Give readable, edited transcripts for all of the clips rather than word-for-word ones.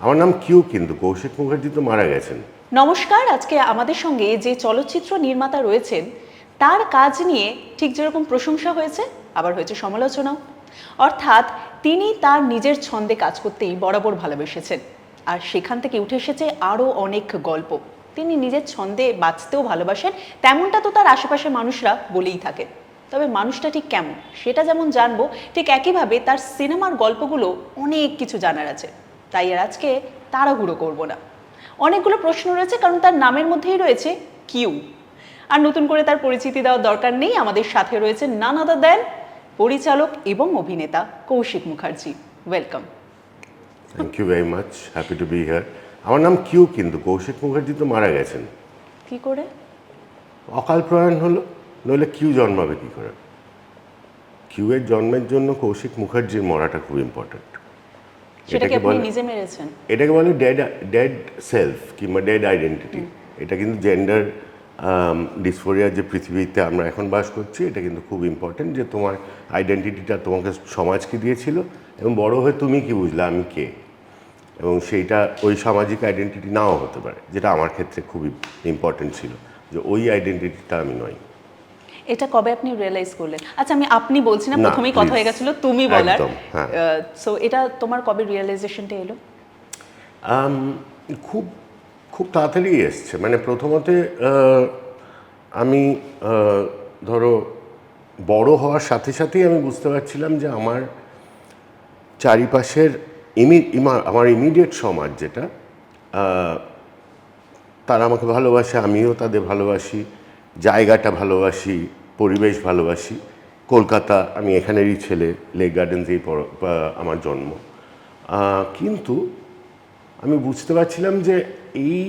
আমার নাম কিউ, কিন্তু কৌশিক মুখার্জি তো মারা গেছেন। নমস্কার, আজকে আমাদের সঙ্গে যে চলচ্চিত্র নির্মাতা রয়েছেন তার কাজ নিয়ে ঠিক যেরকম প্রশংসা হয়েছে আবার হয়েছে সমালোচনাও। অর্থাৎ তিনি তার নিজের ছন্দে কাজ করতেই বরাবর ভালোবেসেছেন, আর সেখান থেকে উঠে এসেছে আরও অনেক গল্প। তিনি নিজের ছন্দে বাঁচতেও ভালোবাসেন, তেমনটা তো তার আশেপাশের মানুষরা বলেই থাকে। তবে মানুষটা ঠিক কেমন সেটা যেমন জানবো, ঠিক একইভাবে তার সিনেমার গল্পগুলো অনেক কিছু জানার আছে। তাই আর আজকে তাড়াহুড়ো করব না। অনেকগুলো প্রশ্ন রয়েছে কারণ তার নামের মধ্যেই রয়েছে কিউ। আর নতুন করে তার পরিচিতি দেওয়ার দরকার নেই, আমাদের সাথে রয়েছে নান আদার দেন পরিচালক এবং অভিনেতা Kaushik Mukherjee. Welcome. Thank you very much, happy to be here. আমার নাম কিউ, কিন্তু কৌশিক মুখার্জি তো মারা গেছেন। কি করে? অকাল প্রয়াণ হলো, নইলে কিউ জন্মাবে কি করে? কিউ এর জন্মের জন্য কৌশিক মুখার্জির মরাটা খুব ইম্পর্ট্যান্ট। সেটা কি আপনি নিজে মেরেছেন? এটাকে বলে ডেড সেলফ কিংবা ডেড আইডেন্টিটি। এটা কিন্তু জেন্ডার ডিসফোরিয়ার যে পৃথিবীতে আমরা এখন বাস করছি, এটা কিন্তু খুব ইম্পর্ট্যান্ট যে তোমার আইডেন্টিটিটা তোমাকে সমাজ কি দিয়েছিল এবং বড় হয়ে তুমি কি বুঝলে আমি কে, এবং সেইটা ওই সামাজিক আইডেন্টিটি নাও হতে পারে, যেটা আমার ক্ষেত্রে খুবই ইম্পর্ট্যান্ট ছিল যে ওই আইডেন্টিটিটা আমি নই। এটা কবে আপনি রিয়েলাইজ করলেন? আচ্ছা, আমি আপনি বলছি না, না, প্রথমেই কথা please। হয়ে গেছিল তুমি বলার। একদম, হ্যাঁ। সো এটা তোমার কবে রিয়েলাইজেশনটা এলো? খুব খুব তাড়াতাড়ি এসছে। মানে প্রথমত আমি ধরো বড় হওয়ার সাথে সাথেই আমি বুঝতে পারছিলাম যে আমার চারিপাশের আমার ইমিডিয়েট সমাজ যেটা, তারা আমাকে ভালোবাসে, আমিও তাদের ভালোবাসি, জায়গাটা ভালোবাসি, পরিবেশ ভালোবাসি। কলকাতা, আমি এখানেরই ছেলে, লেক গার্ডেন্সেই আমার জন্ম। কিন্তু আমি বুঝতে পারছিলাম যে এই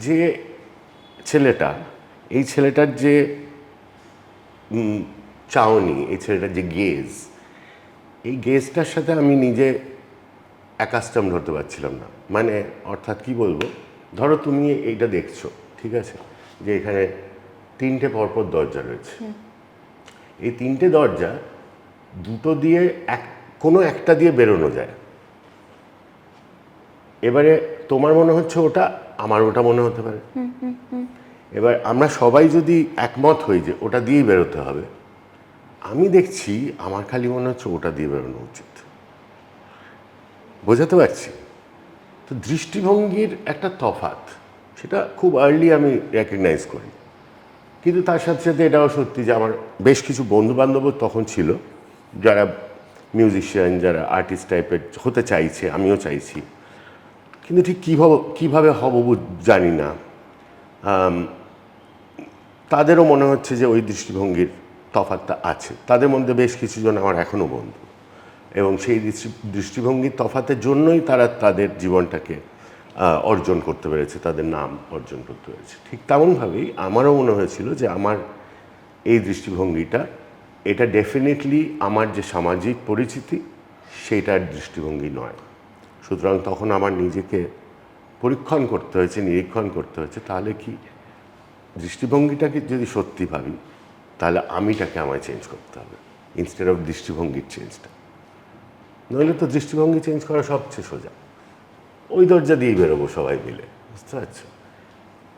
যে এই ছেলেটার যে চাউনি, এই ছেলেটার যে গেজ, এই গেজটার সাথে আমি নিজে অ্যাকাস্টমড হতে পারছিলাম না। মানে অর্থাৎ কি বলবো, ধরো তুমি এইটা দেখছো, ঠিক আছে, যে এখানে তিনটে পরপর দরজা রয়েছে। এই তিনটে দরজা দুটো দিয়ে কোনো একটা দিয়ে বেরোনো যায়। এবারে তোমার মনে হচ্ছে ওটা, আমার ওটা মনে হতে পারে। এবার আমরা সবাই যদি একমত হই যে ওটা দিয়েই বেরোতে হবে, আমি দেখছি আমার খালি মনে হচ্ছে ওটা দিয়ে বেরোনো উচিত। বোঝাতে পারছি তো? দৃষ্টিভঙ্গির একটা তফাৎ, সেটা খুব আর্লি আমি রেকগনাইজ করি। কিন্তু তার সাথে সাথে এটাও সত্যি যে আমার বেশ কিছু বন্ধুবান্ধবও তখন ছিল যারা মিউজিশিয়ান, যারা আর্টিস্ট টাইপের হতে চাইছে, আমিও চাইছি, কিন্তু ঠিক কীভাবে হব জানি না। তাদেরও মনে হচ্ছে যে ওই দৃষ্টিভঙ্গির তফাৎটা আছে। তাদের মধ্যে বেশ কিছু জন আমার এখনও বন্ধু, এবং সেই দৃষ্টিভঙ্গির তফাতের জন্যই তারা তাদের জীবনটাকে অর্জন করতে পেরেছে, তাদের নাম অর্জন করতে পেরেছে। ঠিক তেমনভাবেই আমারও মনে হয়েছিল যে আমার এই দৃষ্টিভঙ্গিটা, এটা ডেফিনেটলি আমার যে সামাজিক পরিচিতি সেইটার দৃষ্টিভঙ্গি নয়। সুতরাং তখন আমার নিজেকে পরীক্ষণ করতে হয়েছে, নিরীক্ষণ করতে হয়েছে, তাহলে কি দৃষ্টিভঙ্গিটাকে যদি সত্যি ভাবি, তাহলে আমিটাকে আমায় চেঞ্জ করতে হবে ইনস্টেড অফ দৃষ্টিভঙ্গির চেঞ্জটা। নইলে তো দৃষ্টিভঙ্গি চেঞ্জ করা সবচেয়ে সোজা, ওই দরজা দিয়েই বেরোবো সবাই মিলে, বুঝতে পারছো?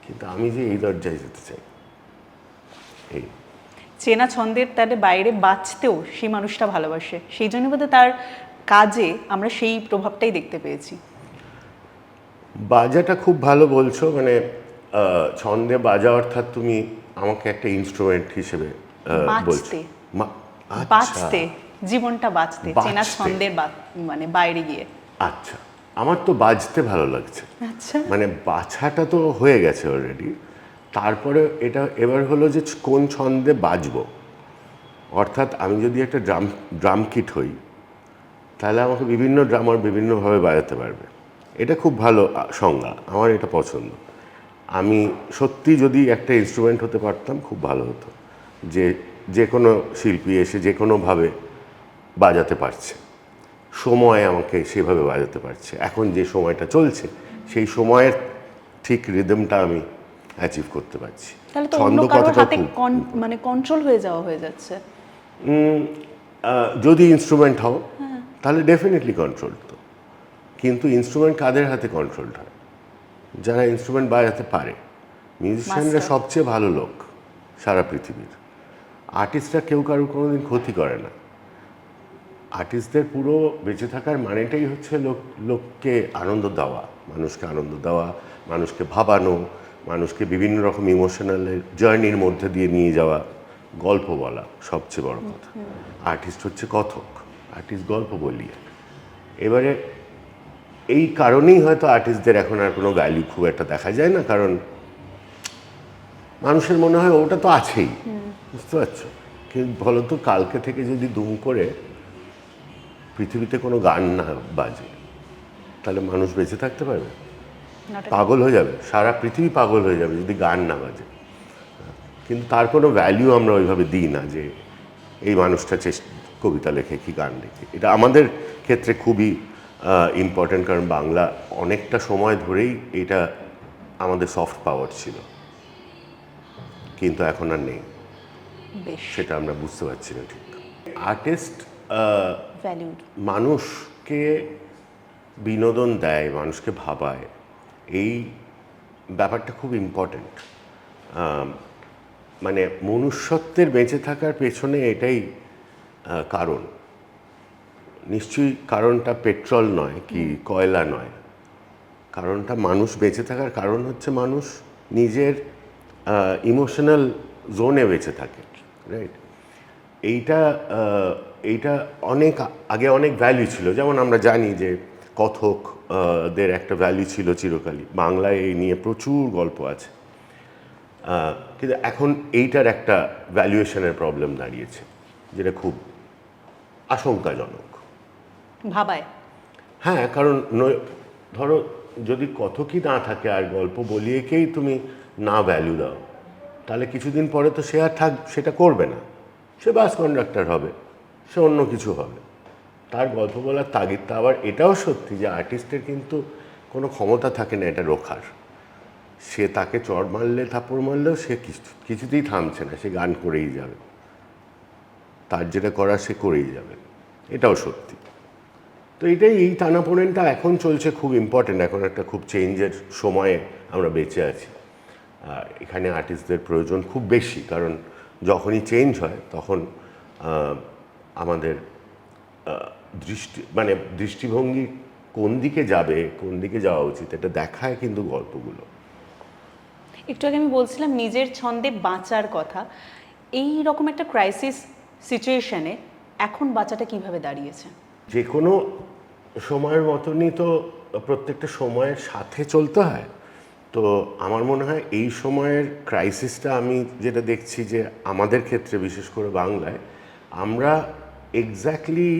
কিন্তু আমি যে এই দরজায় যেতে চাই, এই চেনা ছন্দের তার বাইরে বাঁচতেও সেই মানুষটা ভালোবাসে, সেই জন্য বোধহয় তার কাজে আমরা সেই প্রভাবটাই দেখতে পেয়েছি। বাজাটা খুব ভালো বলছো। মানে ছন্দে বাজা অর্থাৎ তুমি আমাকে একটা ইনস্ট্রুমেন্ট হিসেবে বলছো। বাঁচতে, আচ্ছা, বাঁচতে, জীবনটা বাঁচতে, চেনা বাঁচতে। ছন্দের মানে বাইরে গিয়ে। আচ্ছা, আমার তো বাজতে ভালো লাগছে। আচ্ছা, মানে বাছাটা তো হয়ে গেছে অলরেডি, তারপরে এটা এবার হলো যে কোন ছন্দে বাজবো। অর্থাৎ আমি যদি একটা ড্রাম কিট হই, তাহলে আমাকে বিভিন্ন ড্রামার বিভিন্নভাবে বাজাতে পারবে। এটা খুব ভালো সংজ্ঞা, আমার এটা পছন্দ। আমি সত্যি যদি একটা ইনস্ট্রুমেন্ট হতে পারতাম খুব ভালো হতো, যে কোনো শিল্পী এসে যে কোনোভাবে বাজাতে পারছে, সময় আমাকে সেভাবে বাজাতে পারছে। এখন যে সময়টা চলছে সেই সময়ের ঠিক রিদমটা আমি অ্যাচিভ করতে পারছি। তাহলে তো অন্য কারোর হাতে মানে কন্ট্রোল হয়ে যাচ্ছে। যদি ইনস্ট্রুমেন্ট হও তাহলে ডেফিনেটলি কন্ট্রোল। তো কিন্তু ইনস্ট্রুমেন্ট কাদের হাতে কন্ট্রোলড হয়? যারা ইনস্ট্রুমেন্ট বাজাতে পারে। মিউজিশিয়ানরা Master. সবচেয়ে ভালো লোক সারা পৃথিবীর। আর্টিস্টরা কেউ কারোর কোনোদিন ক্ষতি করে না। আর্টিস্টদের পুরো বেঁচে থাকার মানেটাই হচ্ছে লোককে আনন্দ দেওয়া, মানুষকে আনন্দ দেওয়া, মানুষকে ভাবানো, মানুষকে বিভিন্ন রকম ইমোশনাল জার্নির মধ্যে দিয়ে নিয়ে যাওয়া, গল্প বলা সবচেয়ে বড় কথা। আর্টিস্ট হচ্ছে কথক, আর্টিস্ট গল্প বলিয়ে। এবারে এই কারণেই হয়তো আর্টিস্টদের এখন আর কোনো ভ্যালু খুব একটা দেখা যায় না, কারণ মানুষের মনে হয় ওটা তো আছেই, বুঝতে পারছো? কিন্তু বলো তো, কালকে থেকে যদি দুম করে পৃথিবীতে কোনো গান না বাজে, তাহলে মানুষ বেঁচে থাকতে পারবে? Not at all. পাগল হয়ে যাবে, সারা পৃথিবী পাগল হয়ে যাবে যদি গান না বাজে। কিন্তু তার কোনো ভ্যালু আমরা ওইভাবে দিই না যে এই মানুষটা কবিতা লেখে কি গান লেখে। এটা আমাদের ক্ষেত্রে খুবই ইম্পর্ট্যান্ট, কারণ বাংলা অনেকটা সময় ধরেই এটা আমাদের সফট পাওয়ার ছিল, কিন্তু এখন আর নেই, বেশ সেটা আমরা বুঝতে পারছি না ঠিক। Artist valued. মানুষকে বিনোদন দেয়, মানুষকে ভাবায়, এই ব্যাপারটা খুব ইম্পর্ট্যান্ট। মানে মনুষ্যত্বের বেঁচে থাকার পেছনে এটাই কারণ। নিশ্চয়ই কারণটা পেট্রোল নয় কি কয়লা নয়, কারণটা মানুষ বেঁচে থাকার কারণ হচ্ছে মানুষ নিজের ইমোশনাল জোনে বেঁচে থাকে, রাইট? এইটা অনেক আগে অনেক ভ্যালু ছিল, যেমন আমরা জানি যে কথক দের একটা ভ্যালু ছিল চিরকালই, বাংলায় এই নিয়ে প্রচুর গল্প আছে। কিন্তু এখন এইটার একটা ভ্যালুয়েশনের প্রবলেম দাঁড়িয়েছে, যেটা খুব আশঙ্কাজনক। ভাবায়। হ্যাঁ, কারণ ধরো যদি কথকই না থাকে আর গল্প বলিয়েকেই তুমি না ভ্যালু দাও, তাহলে কিছুদিন পরে তো সে আর সেটা করবে না, সে বাস কন্ডাক্টর হবে, সে অন্য কিছু হবে। তার গল্প বলার তাগিদটা, আবার এটাও সত্যি যে আর্টিস্টের কিন্তু কোনো ক্ষমতা থাকে না এটা রোখার। সে তাকে চড় মারলে থাপ্পড় মারলেও সে কিছুতেই থামছে না, সে গান করেই যাবে, তার যেটা করার সে করেই যাবে, এটাও সত্যি। তো এই টানাপোড়েনটা এখন চলছে, খুব ইম্পর্টেন্ট। এখন একটা খুব চেঞ্জের সময়ে আমরা বেঁচে আছি, আর এখানে আর্টিস্টদের প্রয়োজন খুব বেশি, কারণ যখনই চেঞ্জ হয় তখন আমাদের দৃষ্টিভঙ্গি কোন দিকে যাবে, কোন দিকে যাওয়া উচিত, এটা দেখায় কিন্তু গল্পগুলো। একটু আগে আমি বলছিলাম নিজের ছন্দে বাঁচার কথা। এই রকম একটা ক্রাইসিস সিচুয়েশনে এখন বাঁচাটা কিভাবে দাঁড়িয়েছে? যে কোনো সময়ের মতনই তো প্রত্যেকটা সময়ের সাথে চলতে হয়। তো আমার মনে হয় এই সময়ের ক্রাইসিসটা আমি যেটা দেখছি যে আমাদের ক্ষেত্রে, বিশেষ করে বাংলায়, আমরা এক্স্যাক্টলি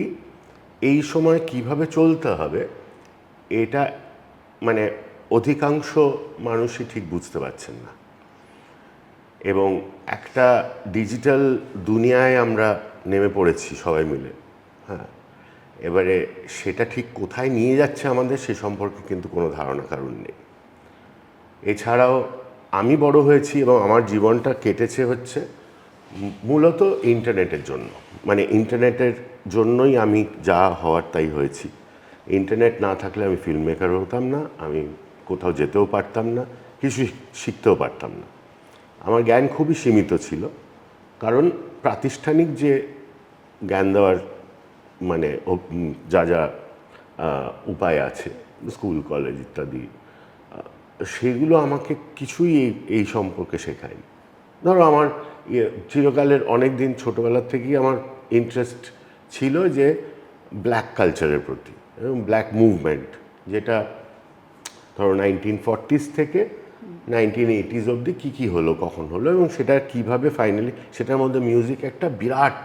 এই সময় কিভাবে চলতে হবে এটা মানে অধিকাংশ মানুষই ঠিক বুঝতে পারছেন না। এবং একটা ডিজিটাল দুনিয়ায় আমরা নেমে পড়েছি সবাই মিলে। হ্যাঁ, এবারে সেটা ঠিক কোথায় নিয়ে যাচ্ছে আমাদের সে সম্পর্কে কিন্তু কোনো ধারণা কারণ নেই। এছাড়াও আমি বড় হয়েছি এবং আমার জীবনটা কেটেছে হচ্ছে মূলত ইন্টারনেটের জন্য। মানে ইন্টারনেটের জন্যই আমি যা হওয়ার তাই হয়েছি। ইন্টারনেট না থাকলে আমি ফিল্ম মেকার হতাম না, আমি কোথাও যেতেও পারতাম না, কিছু শিখতেও পারতাম না। আমার জ্ঞান খুবই সীমিত ছিল, কারণ প্রাতিষ্ঠানিক যে জ্ঞান দেওয়ার মানে যা যা উপায় আছে, স্কুল কলেজ ইত্যাদি, সেগুলো আমাকে কিছুই এই সম্পর্কে শেখায়নি। ধরো আমার চিরকালের অনেক দিন ছোটোবেলার থেকেই আমার ইন্টারেস্ট ছিল যে ব্ল্যাক কালচারের প্রতি এবং ব্ল্যাক মুভমেন্ট, যেটা ধরো 1940s থেকে 1980s অবধি কী হলো, কখন হলো, এবং সেটা কিভাবে ফাইনালি সেটার মধ্যে মিউজিক একটা বিরাট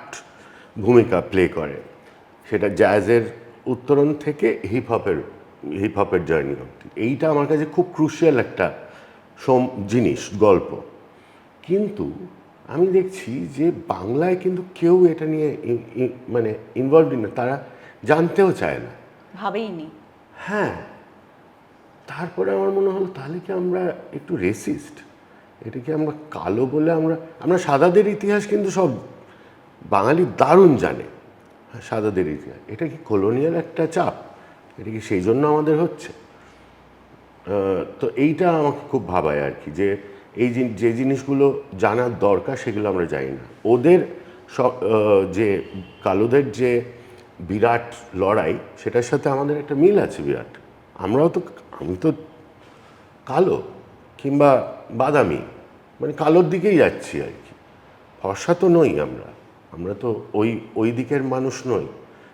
ভূমিকা প্লে করে। সেটা জ্যাজের উত্তরণ থেকে হিপ হপের জার্নি অবধি। এইটা আমার কাছে খুব ক্রুশিয়াল একটা জিনিস, গল্প। কিন্তু আমি দেখছি যে বাংলায় কিন্তু কেউ এটা নিয়ে মানে ইনভলভড না, তারা জানতেও চায় না, ভাবেইনি। হ্যাঁ। তারপরে আমার মনে হলো তাহলে কি আমরা একটু রেসিস্ট? এটা কি আমরা কালো বলে আমরা সাদাদের ইতিহাস কিন্তু সব বাঙালি দারুণ জানে, সাদাদের ইতিহাস। এটা কি কলোনিয়াল একটা চাপ? এটা কি সেই জন্য আমাদের হচ্ছে? তো এইটা আমাকে খুব ভাবায় আর কি, যে এই যে জিনিসগুলো জানার দরকার সেগুলো আমরা জানি না। ওদের যে কালোদের যে বিরাট লড়াই, সেটার সাথে আমাদের একটা মিল আছে বিরাট। আমরাও তো, আমি তো কালো কিংবা বাদামি, মানে কালোর দিকেই যাচ্ছি আর কি। ফর্সা তো নই আমরা, আমরা তো ওই দিকের মানুষ নই।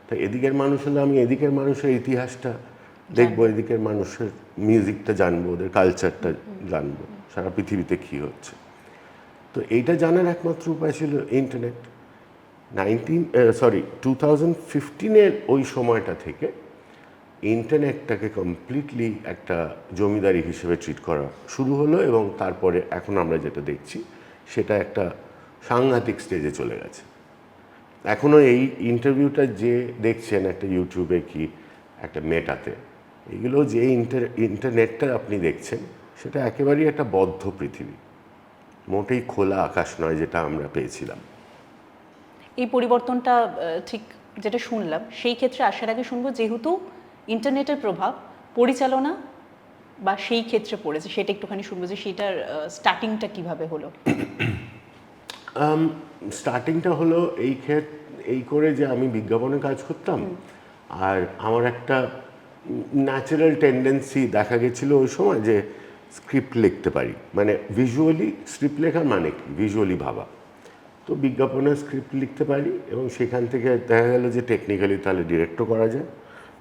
তাই এদিকের মানুষ হলে আমি এদিকের মানুষের ইতিহাসটা দেখবো, এদিকের মানুষের মিউজিকটা জানবো, ওদের কালচারটা জানবো, সারা পৃথিবীতে কী হচ্ছে। তো এইটা জানার একমাত্র উপায় ছিল ইন্টারনেট। 2015-এর ওই সময়টা থেকে ইন্টারনেটটাকে কমপ্লিটলি একটা জমিদারি হিসেবে ট্রিট করা শুরু হলো, এবং তারপরে এখন আমরা যেটা দেখছি সেটা একটা সাংঘাতিক স্টেজে চলে গেছে। এখনও এই ইন্টারভিউটা যে দেখছেন একটা ইউটিউবে কি একটা মেটাতে, এগুলো যে ইন্টারনেটটা আপনি দেখছেন সেটা একেবারেই একটা বদ্ধ পৃথিবী, মোটেই খোলা আকাশ নয় যেটা আমরা পেয়েছিলাম। এই পরিবর্তনটা ঠিক যেটা শুনলাম, সেই ক্ষেত্রে আসার আগে শুনবো, যেহেতু ইন্টারনেটের প্রভাব পরিচালনা বা সেই ক্ষেত্রে পড়েছে, সেটা একটুখানি শুনবো যে সেটার স্টার্টিংটা কিভাবে হলো। স্টার্টিংটা হলো এই করে যে আমি বিজ্ঞাপনে কাজ করতাম, আর আমার একটা ন্যাচারাল টেন্ডেন্সি দেখা গেছিলো ওই সময় যে স্ক্রিপ্ট লিখতে পারি, মানে ভিজুয়ালি স্ক্রিপ্ট লেখার মানে কি, ভিজুয়ালি ভাবা। তো বিজ্ঞাপনের স্ক্রিপ্ট লিখতে পারি, এবং সেখান থেকে দেখা গেল যে টেকনিক্যালি তাহলে ডিরেক্টও করা যায়।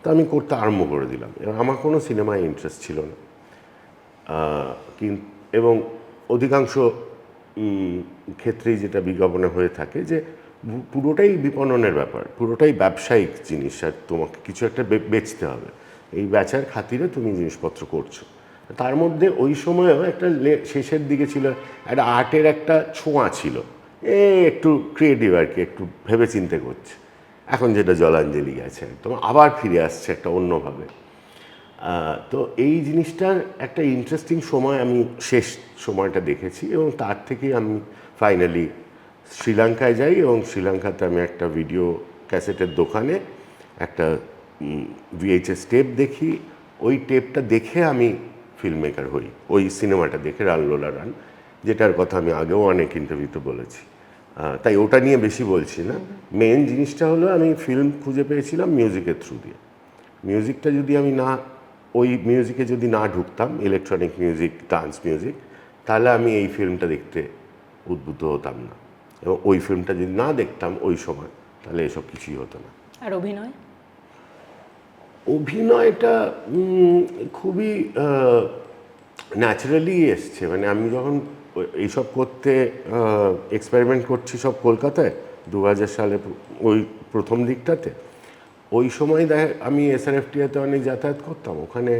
তো আমি করতে আরম্ভ করে দিলাম, এবং আমার কোনো সিনেমায় ইন্টারেস্ট ছিল না। এবং অধিকাংশ ক্ষেত্রেই যেটা বিজ্ঞাপনে হয়ে থাকে যে পুরোটাই বিপণনের ব্যাপার, পুরোটাই ব্যবসায়িক জিনিস, আর তোমাকে কিছু একটা বেচতে হবে, এই বেচার খাতিরে তুমি জিনিসপত্র করছো। তার মধ্যে ওই সময়ও একটা শেষের দিকে ছিল একটা আর্টের একটা ছোঁয়া ছিল, একটু ক্রিয়েটিভ আর কি, একটু ভেবে চিন্তে করছে। এখন যেটা জলাঞ্জলি গেছে, একদম আবার ফিরে আসছে একটা অন্যভাবে। তো এই জিনিসটার একটা ইন্টারেস্টিং সময় আমি শেষ সময়টা দেখেছি, এবং তার থেকেই আমি ফাইনালি শ্রীলঙ্কায় যাই, এবং শ্রীলঙ্কাতে আমি একটা ভিডিও ক্যাসেটের দোকানে একটা VHS টেপ দেখি। ওই টেপটা দেখে আমি ফিল্ম মেকার হই, ওই সিনেমাটা দেখে, রান লোলা রান, যেটার কথা আমি আগেও অনেক ইন্টারভিউতে বলেছি। তাই ওটা নিয়ে বেশি বলছি না। মেন জিনিসটা হলো আমি ফিল্ম খুঁজে পেয়েছিলাম মিউজিকের থ্রু দিয়ে। মিউজিকটা যদি আমি ওই মিউজিকে যদি না ঢুকতাম, ইলেকট্রনিক মিউজিক, ডান্স মিউজিক, তাহলে আমি এই ফিল্মটা দেখতে উদ্বুদ্ধ হতাম না, এবং ওই ফিল্মটা যদি না দেখতাম ওই সময়, তাহলে এসব কিছুই হতো না। আর অভিনয়টা খুবই ন্যাচারালি এসছে। মানে আমি যখন এইসব করতে এক্সপেরিমেন্ট করছি সব কলকাতায় 2000 সালে, ওই প্রথম দিকটাতে, ওই সময় আমি SRFTতে অনেক যাতায়াত করতাম। ওখানে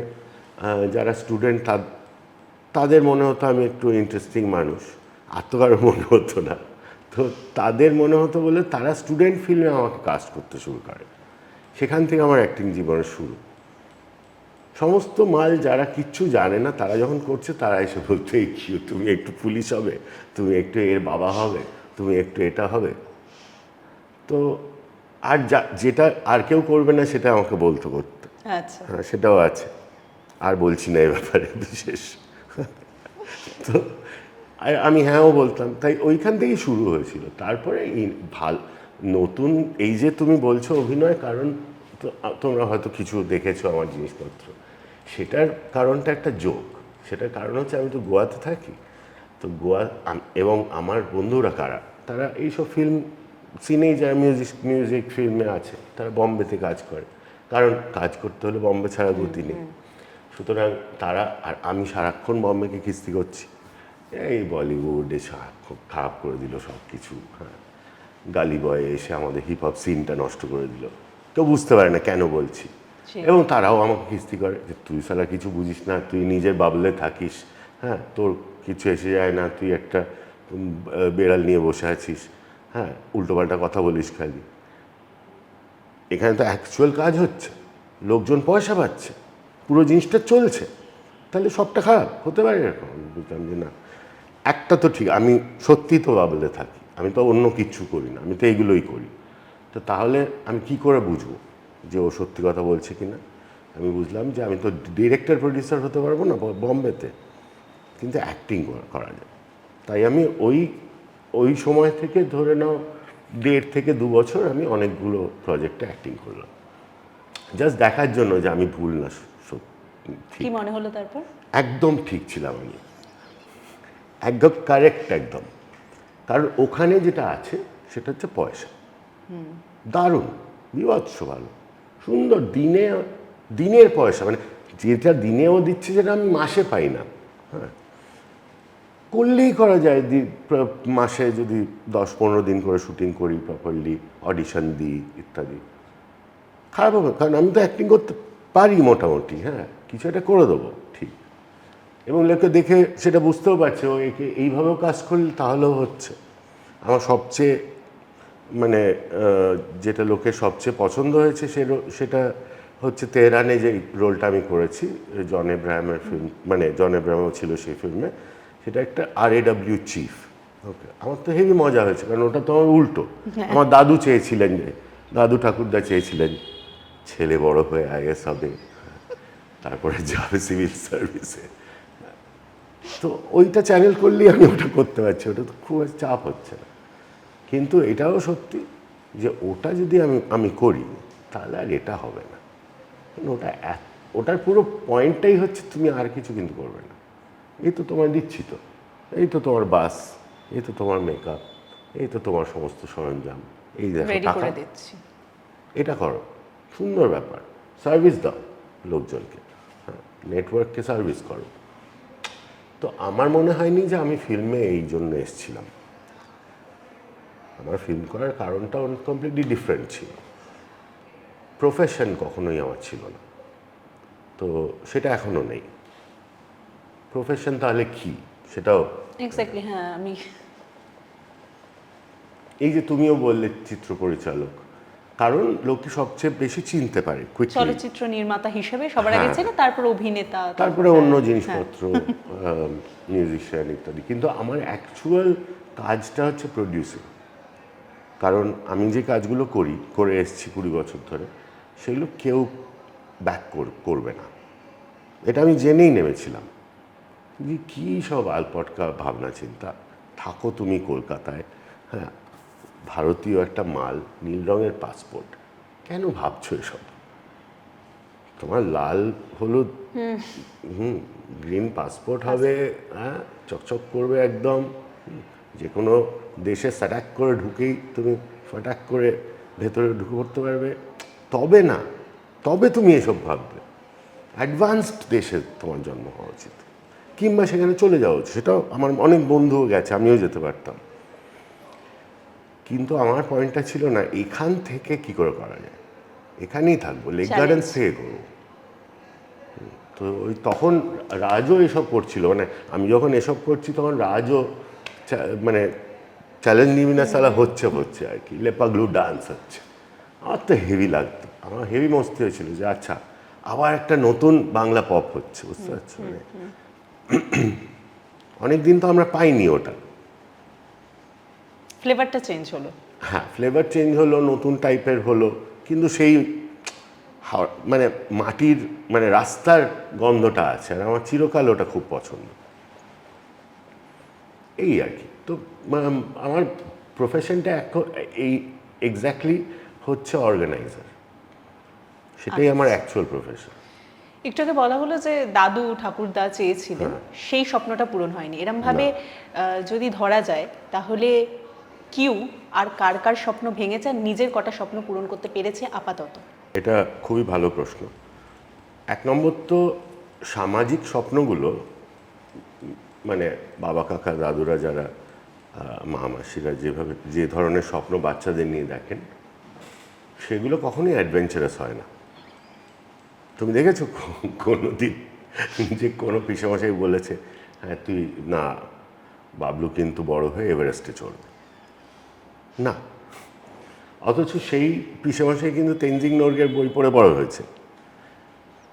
যারা স্টুডেন্ট তাদের মনে হতো আমি একটু ইন্টারেস্টিং মানুষ, আর তো কারো মনে হতো না। তো তাদের মনে হতো বলে তারা স্টুডেন্ট ফিল্মে আমাকে কাস্ট করতে শুরু করে। সেখান থেকে আমার অ্যাক্টিং জীবনের শুরু। সমস্ত মাল যারা কিচ্ছু জানে না, তারা যখন করছে, তারা এসে বলতো, এই কি, তুমি একটু পুলিশ হবে, তুমি একটু এর বাবা হবে, তুমি একটু এটা হবে। তো আর যেটা আর কেউ করবে না সেটা আমাকে বলতে করতে। আচ্ছা, হ্যাঁ, সেটাও আছে, আর বলছি না এ ব্যাপারে বিশেষ। তো আমি হ্যাঁও বলতাম, তাই ওইখান থেকেই শুরু হয়েছিল। তারপরে নতুন এই যে তুমি বলছো অভিনয়, কারণ তোমরা হয়তো কিছু দেখেছো আমার জিনিসপত্র, সেটার কারণটা একটা জোক। সেটার কারণ হচ্ছে আমি তো গোয়াতে থাকি। তো গোয়া, এবং আমার বন্ধুরা কারা, তারা এইসব ফিল্ম সিনেই যারা মিউজিক ফিল্মে আছে, তারা বম্বেতে কাজ করে, কারণ কাজ করতে হলে বম্বে ছাড়া গতি নেই। সুতরাং তারা, আর আমি সারাক্ষণ বম্বেকে কিস্তি করছি, এই বলিউডে খুব খারাপ করে দিল সব কিছু। হ্যাঁ, গালি বয়ে এসে আমাদের হিপ হপ সিনটা নষ্ট করে দিল, কেউ বুঝতে পারে না কেন বলছি। এবং তারাও আমাকে কিস্তি করে যে তুই সালা কিছু বুঝিস না, তুই নিজের বাবলে থাকিস, হ্যাঁ, তোর কিছু এসে যায় না, তুই একটা বেড়াল নিয়ে বসে আছিস, হ্যাঁ, উল্টোপাল্টা কথা বলিস খালি। এখানে তো অ্যাকচুয়াল কাজ হচ্ছে, লোকজন পয়সা পাচ্ছে, পুরো জিনিসটা চলছে, তাহলে সবটা খারাপ হতে পারে এরকম? বুঝলাম যে না, একটা তো ঠিক, আমি সত্যি তো বাবলে থাকি, আমি তো অন্য কিচ্ছু করি না, আমি তো এইগুলোই করি। তো তাহলে আমি কি করে বুঝবো যে ও সত্যি কথা বলছে কি না? আমি বুঝলাম যে আমি তো ডিরেক্টর প্রডিউসার হতে পারবো না বম্বেতে, কিন্তু অ্যাক্টিং করা যায়। তাই আমি ওই সময় থেকে ধরে নাও 1.5 থেকে 2 বছর আমি অনেকগুলো প্রজেক্টে অ্যাক্টিং করলাম, জাস্ট দেখার জন্য যে আমি ভুল না ঠিক। কি মনে হলো তারপর? একদম ঠিক ছিলাম আমি, একদম কারেক্ট একদম। কারণ ওখানে যেটা আছে সেটা হচ্ছে পয়সা, দারুণ বিভৎস ভালো সুন্দর, দিনের পয়সা, মানে যেটা দিনেও দিচ্ছে যেটা আমি মাসে পাই না। হ্যাঁ, করলেই করা যায়, মাসে যদি 10-15 দিন করে শুটিং করি, প্রপারলি অডিশন দিই ইত্যাদি, খারাপ হবে, কারণ আমি তো অ্যাক্টিং করতে পারি মোটামুটি। হ্যাঁ, কিছু একটা করে দেবো ঠিক, এবং লোকে দেখে সেটা বুঝতেও পারছে ও একে এইভাবেও কাজ করলে তাহলেও হচ্ছে। আমার সবচেয়ে মানে যেটা লোকের সবচেয়ে পছন্দ হয়েছে সেটা হচ্ছে তেহরানে যে রোলটা আমি করেছি, জন এব্রাহামের ফিল্ম, মানে জন এব্রাহামও ছিল সেই ফিল্মে, সেটা একটা RAW চিফ। ওকে, আমার তো হেভি মজা হয়েছে, কারণ ওটা তো আমার উল্টো। আমার দাদু চেয়েছিলেন, যে দাদু ঠাকুরদা চেয়েছিলেন ছেলে বড় হয়ে IAS হবে, তারপরে যাবে সিভিল সার্ভিসে। তো ওইটা চ্যানেল করলেই আমি ওটা করতে পারছি, ওটা তো খুব চাপ হচ্ছে না। কিন্তু এটাও সত্যি যে ওটা যদি আমি করি তাহলে আর এটা হবে না। ওটার পুরো পয়েন্টটাই হচ্ছে তুমি আর কিছু কিন্তু করবে না, এই তো তোমার দিচ্ছি, তো এই তো তোমার বাস, এই তো তোমার মেকআপ, এই তো তোমার সমস্ত সরঞ্জাম, এই দেখো রেডি টাকা, করে দিচ্ছি। এটা করো, সুন্দর ব্যাপার, সার্ভিস দাও লোকজনকে, হ্যাঁ, নেটওয়ার্ককে সার্ভিস করো। তো আমার মনে হয়নি যে আমি ফিল্মে এই জন্য এসেছিলাম। আমার ফিল্ম করার কারণটা কমপ্লিটলি ডিফারেন্ট ছিল, প্রফেশন কখনোই আমার ছিল না, তো সেটা এখনও নেই। প্রফেশন তাহলে কি সেটাও, এক্স্যাক্টলি। হ্যাঁ, আমি এই যে তুমিও বললে চিত্র পরিচালক, কারণ লোকে সবচেয়ে বেশি চিনতে পারে কুইকলি, চলচ্চিত্র নির্মাতা হিসেবে সবার আগে হ্যাঁ। চেনে, তারপর অভিনেতা, তারপরে হ্যাঁ, অন্য হ্যাঁ। জিনিসপত্র, মিউজিশিয়ান ইত্যাদি। কিন্তু আমার অ্যাকচুয়াল কাজটা হচ্ছে প্রডিউসিং। কারণ আমি যে কাজগুলো করে এসেছি 20 বছর ধরে, সেগুলো কেউ ব্যাক করবে না, এটা আমি জেনেই নেমেছিলাম যে কী সব আলপটকা ভাবনা চিন্তা, থাকো তুমি কলকাতায়, হ্যাঁ, ভারতীয় একটা মাল, নীল রঙের পাসপোর্ট, কেন ভাবছো এসব? তোমার লাল হলুদ গ্রিন পাসপোর্ট হবে, হ্যাঁ, চকচক করবে একদম, যে কোনো দেশে স্যাটাক করে ঢুকেই তুমি ফটাক করে ভেতরে ঢুকে পড়তে পারবে, তবে না, তবে তুমি এসব ভাববে। অ্যাডভান্সড দেশে তোমার জন্ম হওয়া উচিত, কিংবা সেখানে চলে যাওয়া উচিত। সেটাও আমার অনেক বন্ধুও গেছে, আমিও যেতে পারতাম। কিন্তু আমার পয়েন্টটা ছিল না এখান থেকে কি করে করা যায়, এখানেই থাকবো, লেক গার্ডেন্স থেকে করবো। তো ওই তখন রাজও এসব করছিল, মানে আমি যখন এসব করছি তখন রাজও মানে চ্যালেঞ্জ নিবিনা সালা হচ্ছে আর কি, লেপাগ্লু ডান্স হচ্ছে। আমার তো হেভি লাগতো, আমার হেভি মস্তি হয়েছিল যে আচ্ছা আবার একটা নতুন বাংলা পপ হচ্ছে, বুঝতে পারছো? মানে অনেক দিন তো আমরা পাইনি ওটা। ফ্লেভারটা চেঞ্জ হলো। হ্যাঁ, ফ্লেভার চেঞ্জ হলো, নতুন টাইপের হলো, কিন্তু সেই মানে মাটির, মানে রাস্তার গন্ধটা আছে, আর আমার চিরকাল ওটা খুব পছন্দ। এই আর কি। তো আমার প্রফেশনটা এখন এই এক্স্যাক্টলি হচ্ছে অর্গানাইজার, সেটাই আমার অ্যাকচুয়াল প্রফেশন। একটু আগে বলা হলো যে দাদু ঠাকুরদা চেয়েছিলেন, সেই স্বপ্নটা পূরণ হয়নি, এরম ভাবে যদি ধরা যায় তাহলে কিউ আর কার কার স্বপ্ন ভেঙেছে, আর নিজের কটা স্বপ্ন পূরণ করতে পেরেছে আপাতত? এটা খুবই ভালো প্রশ্ন। 1 নম্বর তো সামাজিক স্বপ্নগুলো, মানে বাবা কাকা দাদুরা যারা, মা মাসিরা যে ধরনের স্বপ্ন বাচ্চাদের নিয়ে দেখেন, সেগুলো কখনোই অ্যাডভেঞ্চারাস হয় না। তুমি দেখেছো কোনো দিন যে কোনো পিসেমশাই বলেছে হ্যাঁ তুই না, বাবলু কিন্তু বড় হয়ে এভারেস্টে চড়বে না? অথচ সেই পিসেমশাই কিন্তু তেনজিং নোরগের বই পড়ে বড় হয়েছে,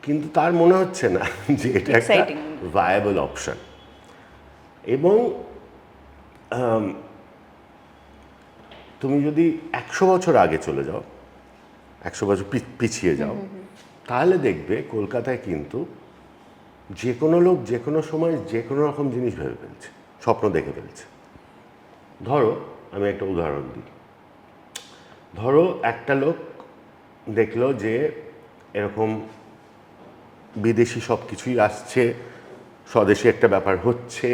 কিন্তু তার মনে হচ্ছে না যে এটা একটা Exciting. Viable option. এবং তুমি যদি 100 বছর আগে চলে যাও, 100 বছর পিছিয়ে যাও, তাহলে দেখবে কলকাতায় কিন্তু যে কোনো লোক যে কোনো সময় যে কোনো রকম জিনিস ভেবে ফেলছে, স্বপ্ন দেখে ফেলছে। ধরো আমি একটা উদাহরণ দিই। ধরো একটা লোক দেখলো যে এরকম বিদেশি সব কিছুই আসছে, স্বদেশি একটা ব্যাপার হচ্ছে,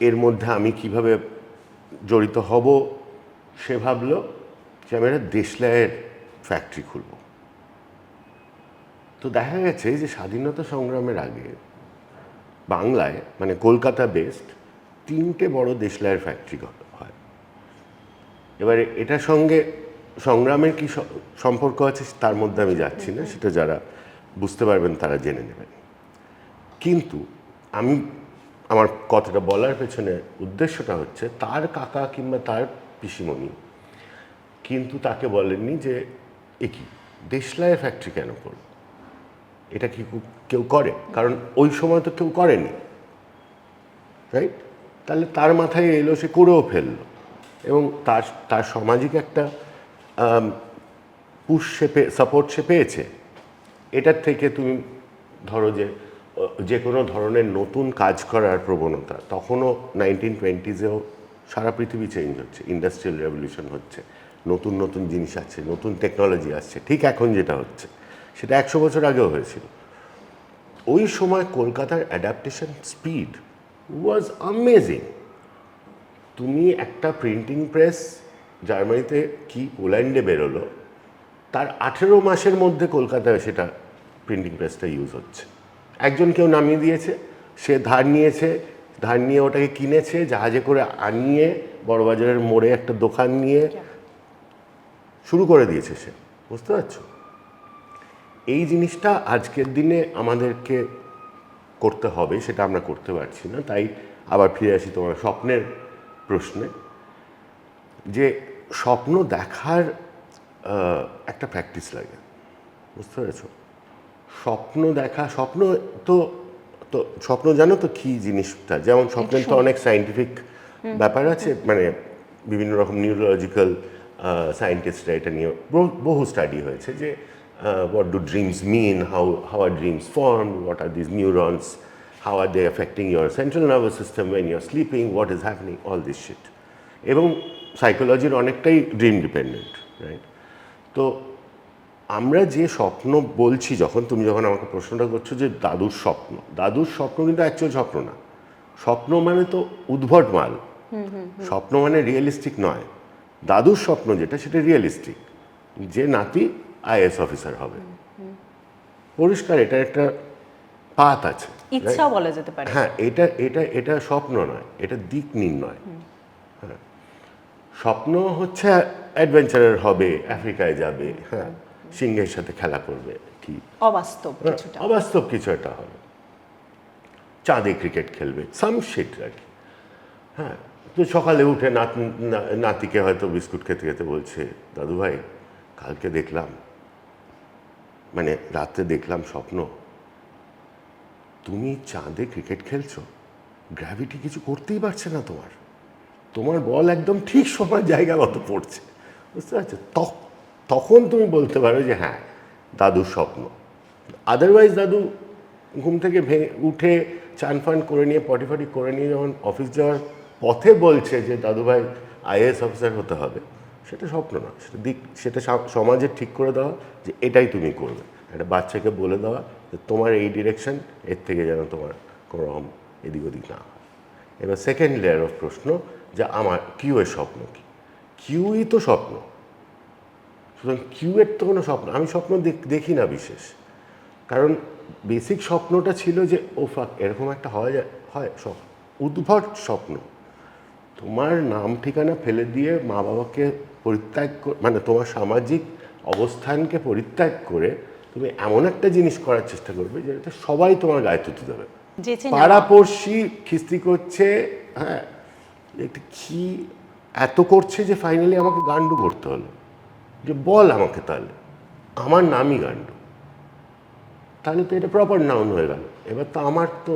এর মধ্যে আমি কিভাবে জড়িত হব। সে ভাবলো যে আমি একটা দেশলাইয়ের ফ্যাক্টরি খুলব। তো দেখা গেছে যে স্বাধীনতা সংগ্রামের আগে বাংলায় মানে কলকাতা বেসড 3টে বড় দেশলাইয়ের ফ্যাক্টরি হয়। এবারে এটার সঙ্গে সংগ্রামের কি সম্পর্ক আছে তার মধ্যে আমি যাচ্ছি না, সেটা যারা বুঝতে পারবেন তারা জেনে নেবেন। কিন্তু আমি আমার কথাটা বলার পেছনে উদ্দেশ্যটা হচ্ছে তার কাকা কিংবা তার পিসিমণি কিন্তু তাকে বলেননি যে এ কি দেশলাইয়ের ফ্যাক্টরি কেন করব, এটা কি কেউ করে? কারণ ওই সময় তো কেউ করেনি, রাইট? তাহলে তার মাথায় এলো, সে করেও ফেললো, এবং তার সামাজিক একটা পুশ সাপোর্ট সে পেয়েছে। এটার থেকে তুমি ধরো যে কোনো ধরনের নতুন কাজ করার প্রবণতা তখনও 1920s-এও সারা পৃথিবী চেঞ্জ হচ্ছে, ইন্ডাস্ট্রিয়াল রেভলিউশন হচ্ছে, নতুন নতুন জিনিস আছে, নতুন টেকনোলজি আসছে। ঠিক এখন যেটা হচ্ছে সেটা 100 বছর আগেও হয়েছিল। ওই সময় কলকাতার অ্যাডাপ্টেশন স্পিড ওয়াজ অ্যামেজিং। তুমি একটা প্রিন্টিং প্রেস জার্মানিতে কি পোল্যান্ডে বেরোলো, তার 18 মাসের মধ্যে কলকাতায় সেটা প্রিন্টিং প্রেসটা ইউজ হচ্ছে। একজন কেউ নামিয়ে দিয়েছে, সে ধার নিয়ে ওটাকে কিনেছে, জাহাজে করে আনিয়ে বড়বাজারের মোড়ে একটা দোকান নিয়ে শুরু করে দিয়েছে সে। বুঝতে পারছো? এই জিনিসটা আজকের দিনে আমাদেরকে করতে হবে, সেটা আমরা করতে পারছি না। তাই আবার ফিরে আসি তোমার স্বপ্নের প্রশ্নে, যে স্বপ্ন দেখার একটা প্র্যাকটিস লাগে। বুঝতে পেরেছ? স্বপ্ন দেখা, স্বপ্ন তো তো স্বপ্ন জানো তো কী জিনিসটা? যেমন স্বপ্নের তো অনেক সায়েন্টিফিক ব্যাপার আছে, মানে বিভিন্ন রকম নিউরোলজিক্যাল সায়েন্টিস্টরা এটা নিয়ে বহু স্টাডি হয়েছে যে what do dreams mean, how are dreams formed, what are these neurons, how are they affecting your central nervous system when you're sleeping, what is happening, all this shit. এবং সাইকোলজির অনেকটাই dream dependent, right? তো আমরা যে স্বপ্ন বলছি, তুমি যখন আমাকে প্রশ্নটা করছো যে দাদুর স্বপ্ন কিন্তু অ্যাকচুয়াল স্বপ্ন না। স্বপ্ন মানে তো উদ্ভট মাল, স্বপ্ন মানে রিয়েলিস্টিক নয়। দাদুর স্বপ্ন যেটা, সেটা রিয়েলিস্টিক, যে নাতি আইএস অফিসার হবে। পরিষ্কার, এটা একটা পাথ আছে, ইচ্ছা বলা যেতে পারে। হ্যাঁ, এটা স্বপ্ন নয়, এটা দিক নির্ণয়। হ্যাঁ, স্বপ্ন হচ্ছে অ্যাডভেঞ্চারের হবে, আফ্রিকায় যাবে, হ্যাঁ, সিংহের সাথে খেলা করবে, কি অবাস্তব কিছু একটা হবে, চাঁদে ক্রিকেট খেলবে, সাম শিট আর কি। হ্যাঁ, তো সকালে উঠে নাতিকে হয়তো বিস্কুট খেতে খেতে বলছে, দাদু ভাই কালকে দেখলাম, মানে রাত্রে দেখলাম স্বপ্ন, তুমি চাঁদে ক্রিকেট খেলছো, গ্র্যাভিটি কিছু করতেই পারছে না, তোমার বল একদম ঠিক সময় জায়গা মতো পড়ছে। বুঝতে পারছো? তখন তুমি বলতে পারো যে হ্যাঁ, দাদুর স্বপ্ন। আদারওয়াইজ দাদু ঘুম থেকে উঠে চান ফান করে নিয়ে পটি করে নিয়ে যখন অফিস যাওয়ার পথে বলছে যে দাদু ভাই আইএএস অফিসার হতে হবে, সেটা স্বপ্ন না, সেটা সমাজে ঠিক করে দেওয়া যে এটাই তুমি করবে। একটা বাচ্চাকে বলে দেওয়া যে তোমার এই ডিরেকশন, এর থেকে যেন তোমার কোনো রকম এদিক ওদিক না হয়। এবার সেকেন্ড লেয়ার অফ প্রশ্ন, যে আমার কিউয়ের স্বপ্ন কি? কিউই তো স্বপ্ন, সুতরাং কিউয়ের তো কোনো স্বপ্ন, আমি স্বপ্ন দেখি না বিশেষ। কারণ বেসিক স্বপ্নটা ছিল যে ও ফাক, এরকম একটা হয় উদ্ভট স্বপ্ন। তোমার নাম ঠিকানা ফেলে দিয়ে মা বাবাকে পরিত্যাগ, মানে তোমার সামাজিক অবস্থানকে পরিত্যাগ করে তুমি এমন একটা জিনিস করার চেষ্টা করবে যেটা সবাই তোমার গায়ে তুতে দেবে। পাড়াপড়শি খিস্তি করছে, হ্যাঁ, একটা কি এত করছে যে ফাইনালি আমাকে গান্ডু করতে হলো, যে বল আমাকে, তাহলে আমার নামই গান্ডু, তাহলে তো এটা প্রপার নাউন হয়ে গেল। এবার তো আমার তো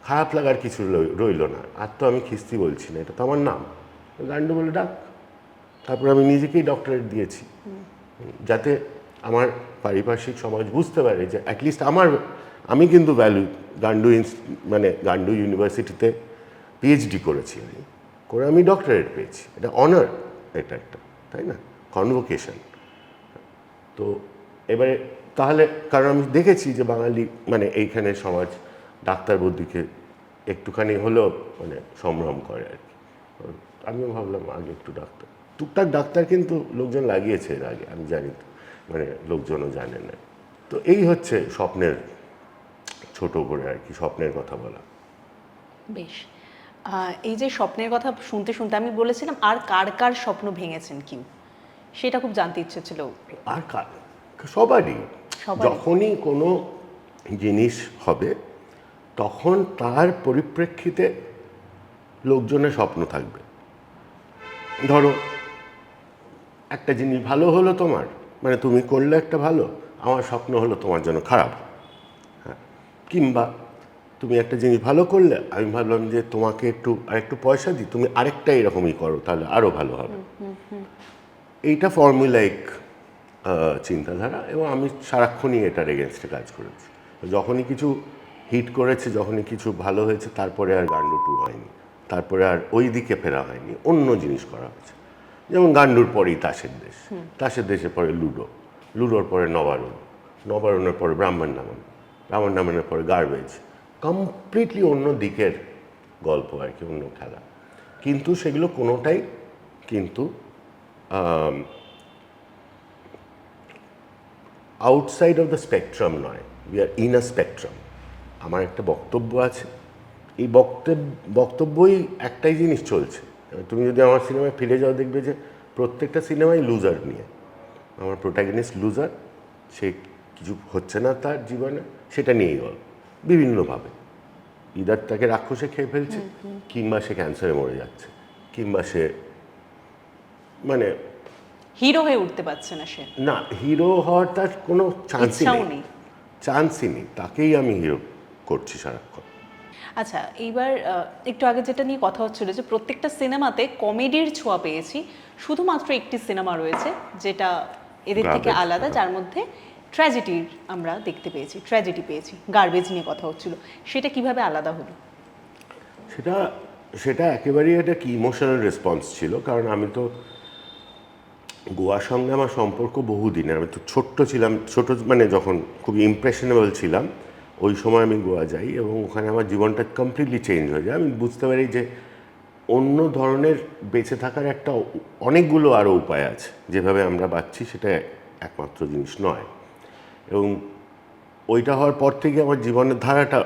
খারাপ লাগার কিছু রইল না, আর তো আমি খিস্তি বলছি না, এটা তো আমার নাম, গান্ডু বলে ডাক। তারপরে আমি নিজেকেই ডক্টরেট দিয়েছি, যাতে আমার পারিপার্শ্বিক সমাজ বুঝতে পারে যে অ্যাটলিস্ট আমি কিন্তু গান্ডু ইউনিভার্সিটিতে পিএইচডি করেছি, করে আমি ডক্টরেট পেয়েছি, এটা অনার, এটা একটা, তাই না, কনভোকেশন। তো এবারে তাহলে কারণ আমি দেখেছি যে বাঙালি এইখানে সমাজ ডাক্তার বুদ্ধিকে একটুখানি হলেও সম্ভ্রম করে আর কি। আমিও ভাবলাম আগে একটু টুকটাক ডাক্তার কিন্তু লোকজন লাগিয়েছে এর আগে, আমি জানি তো, লোকজনও জানে না। তো এই হচ্ছে স্বপ্নের, ছোট করে আর কি স্বপ্নের কথা বলা। বেশ, এই যে স্বপ্নের কথা শুনতে শুনতে আমি বলেছিলাম আর কার কার স্বপ্ন ভেঙেছেন কিউ, সেটা খুব জানতে ইচ্ছে ছিল। আর সবারই যখনই কোনো জিনিস হবে তখন তার পরিপ্রেক্ষিতে লোকজনের স্বপ্ন থাকবে। ধরো একটা জিনিস ভালো হলো তোমার, তুমি করলে একটা ভালো, আমার স্বপ্ন হলো তোমার জন্য খারাপ। হ্যাঁ, কিংবা তুমি একটা জিনিস ভালো করলে, আমি ভাবলাম যে তোমাকে আরেকটু পয়সা দিই, তুমি আরেকটা এরকমই করো, তাহলে আরও ভালো হবে। এইটা ফর্মুলাইক চিন্তাধারা, এবং আমি সারাক্ষণই এটার এগেনস্টে কাজ করেছি। যখনই কিছু হিট করেছে, যখনই কিছু ভালো হয়েছে, তারপরে আর গান্ডু 2 হয়নি, তারপরে আর ওই দিকে ফেরা হয়নি, অন্য জিনিস করা হয়েছে। যেমন গান্ডুর পরেই তাসের দেশ, তাসের দেশের পরে লুডোর পরে নবারুণের পরে ব্রাহ্মণ নামনের পরে গার্বেজ, কমপ্লিটলি অন্য দিকের গল্প আর কি, অন্য খেলা। কিন্তু সেগুলো কোনোটাই কিন্তু আউটসাইড অফ দ্য স্পেকট্রাম নয়, we are in a spectrum. আমার একটা বক্তব্য আছে, এই বক্তব্যই একটাই জিনিস চলছে। তুমি যদি আমার সিনেমায় ফিরে যাও, দেখবে যে প্রত্যেকটা সিনেমাই লুজার নিয়ে। আমার প্রোটাগনিস্ট লুজার, সে কিছু হচ্ছে না তার জীবনে, সেটা নিয়েই গল্প বিভিন্নভাবে। ইদার তাকে রাক্ষসে খেয়ে ফেলছে, কিংবা সে ক্যান্সারে মরে যাচ্ছে, কিংবা সে হিরো হয়ে উঠতে পারছে না, সে না, হিরো হওয়ার তার কোনো নেই। চান্সই নেই, তাকেই আমি হিরো করছি সারাক্ষণ। আচ্ছা, এইবার একটু আগে যেটা নিয়ে কথা হচ্ছিল যে প্রত্যেকটা সিনেমাতে কমেডির ছোঁয়া পেয়েছি, শুধুমাত্র একটি সিনেমা রয়েছে যেটা এদের থেকে আলাদা, যার মধ্যে ট্র্যাজেডির আমরা দেখতে পেয়েছি, ট্র্যাজেডি পেয়েছি। গার্বেজ নিয়ে কথা হচ্ছিল, সেটা কিভাবে আলাদা হলো? সেটা একেবারেই একটা কি ইমোশনাল রেসপন্স ছিল, কারণ আমি তো গোয়ার সঙ্গে আমার সম্পর্ক বহুদিনের। আমি তো ছোট্ট ছিলাম, যখন খুব ইমপ্রেশনেবল ছিলাম, ওই সময় আমি গোয়া যাই, এবং ওখানে আমার জীবনটা কমপ্লিটলি চেঞ্জ হয়ে যায়। আমি বুঝতে পারি যে অন্য ধরনের বেঁচে থাকার অনেকগুলো আরও উপায় আছে, যেভাবে আমরা বাঁচছি সেটা একমাত্র জিনিস নয়। এবং ওইটা হওয়ার পর থেকে আমার জীবনের ধারাটা,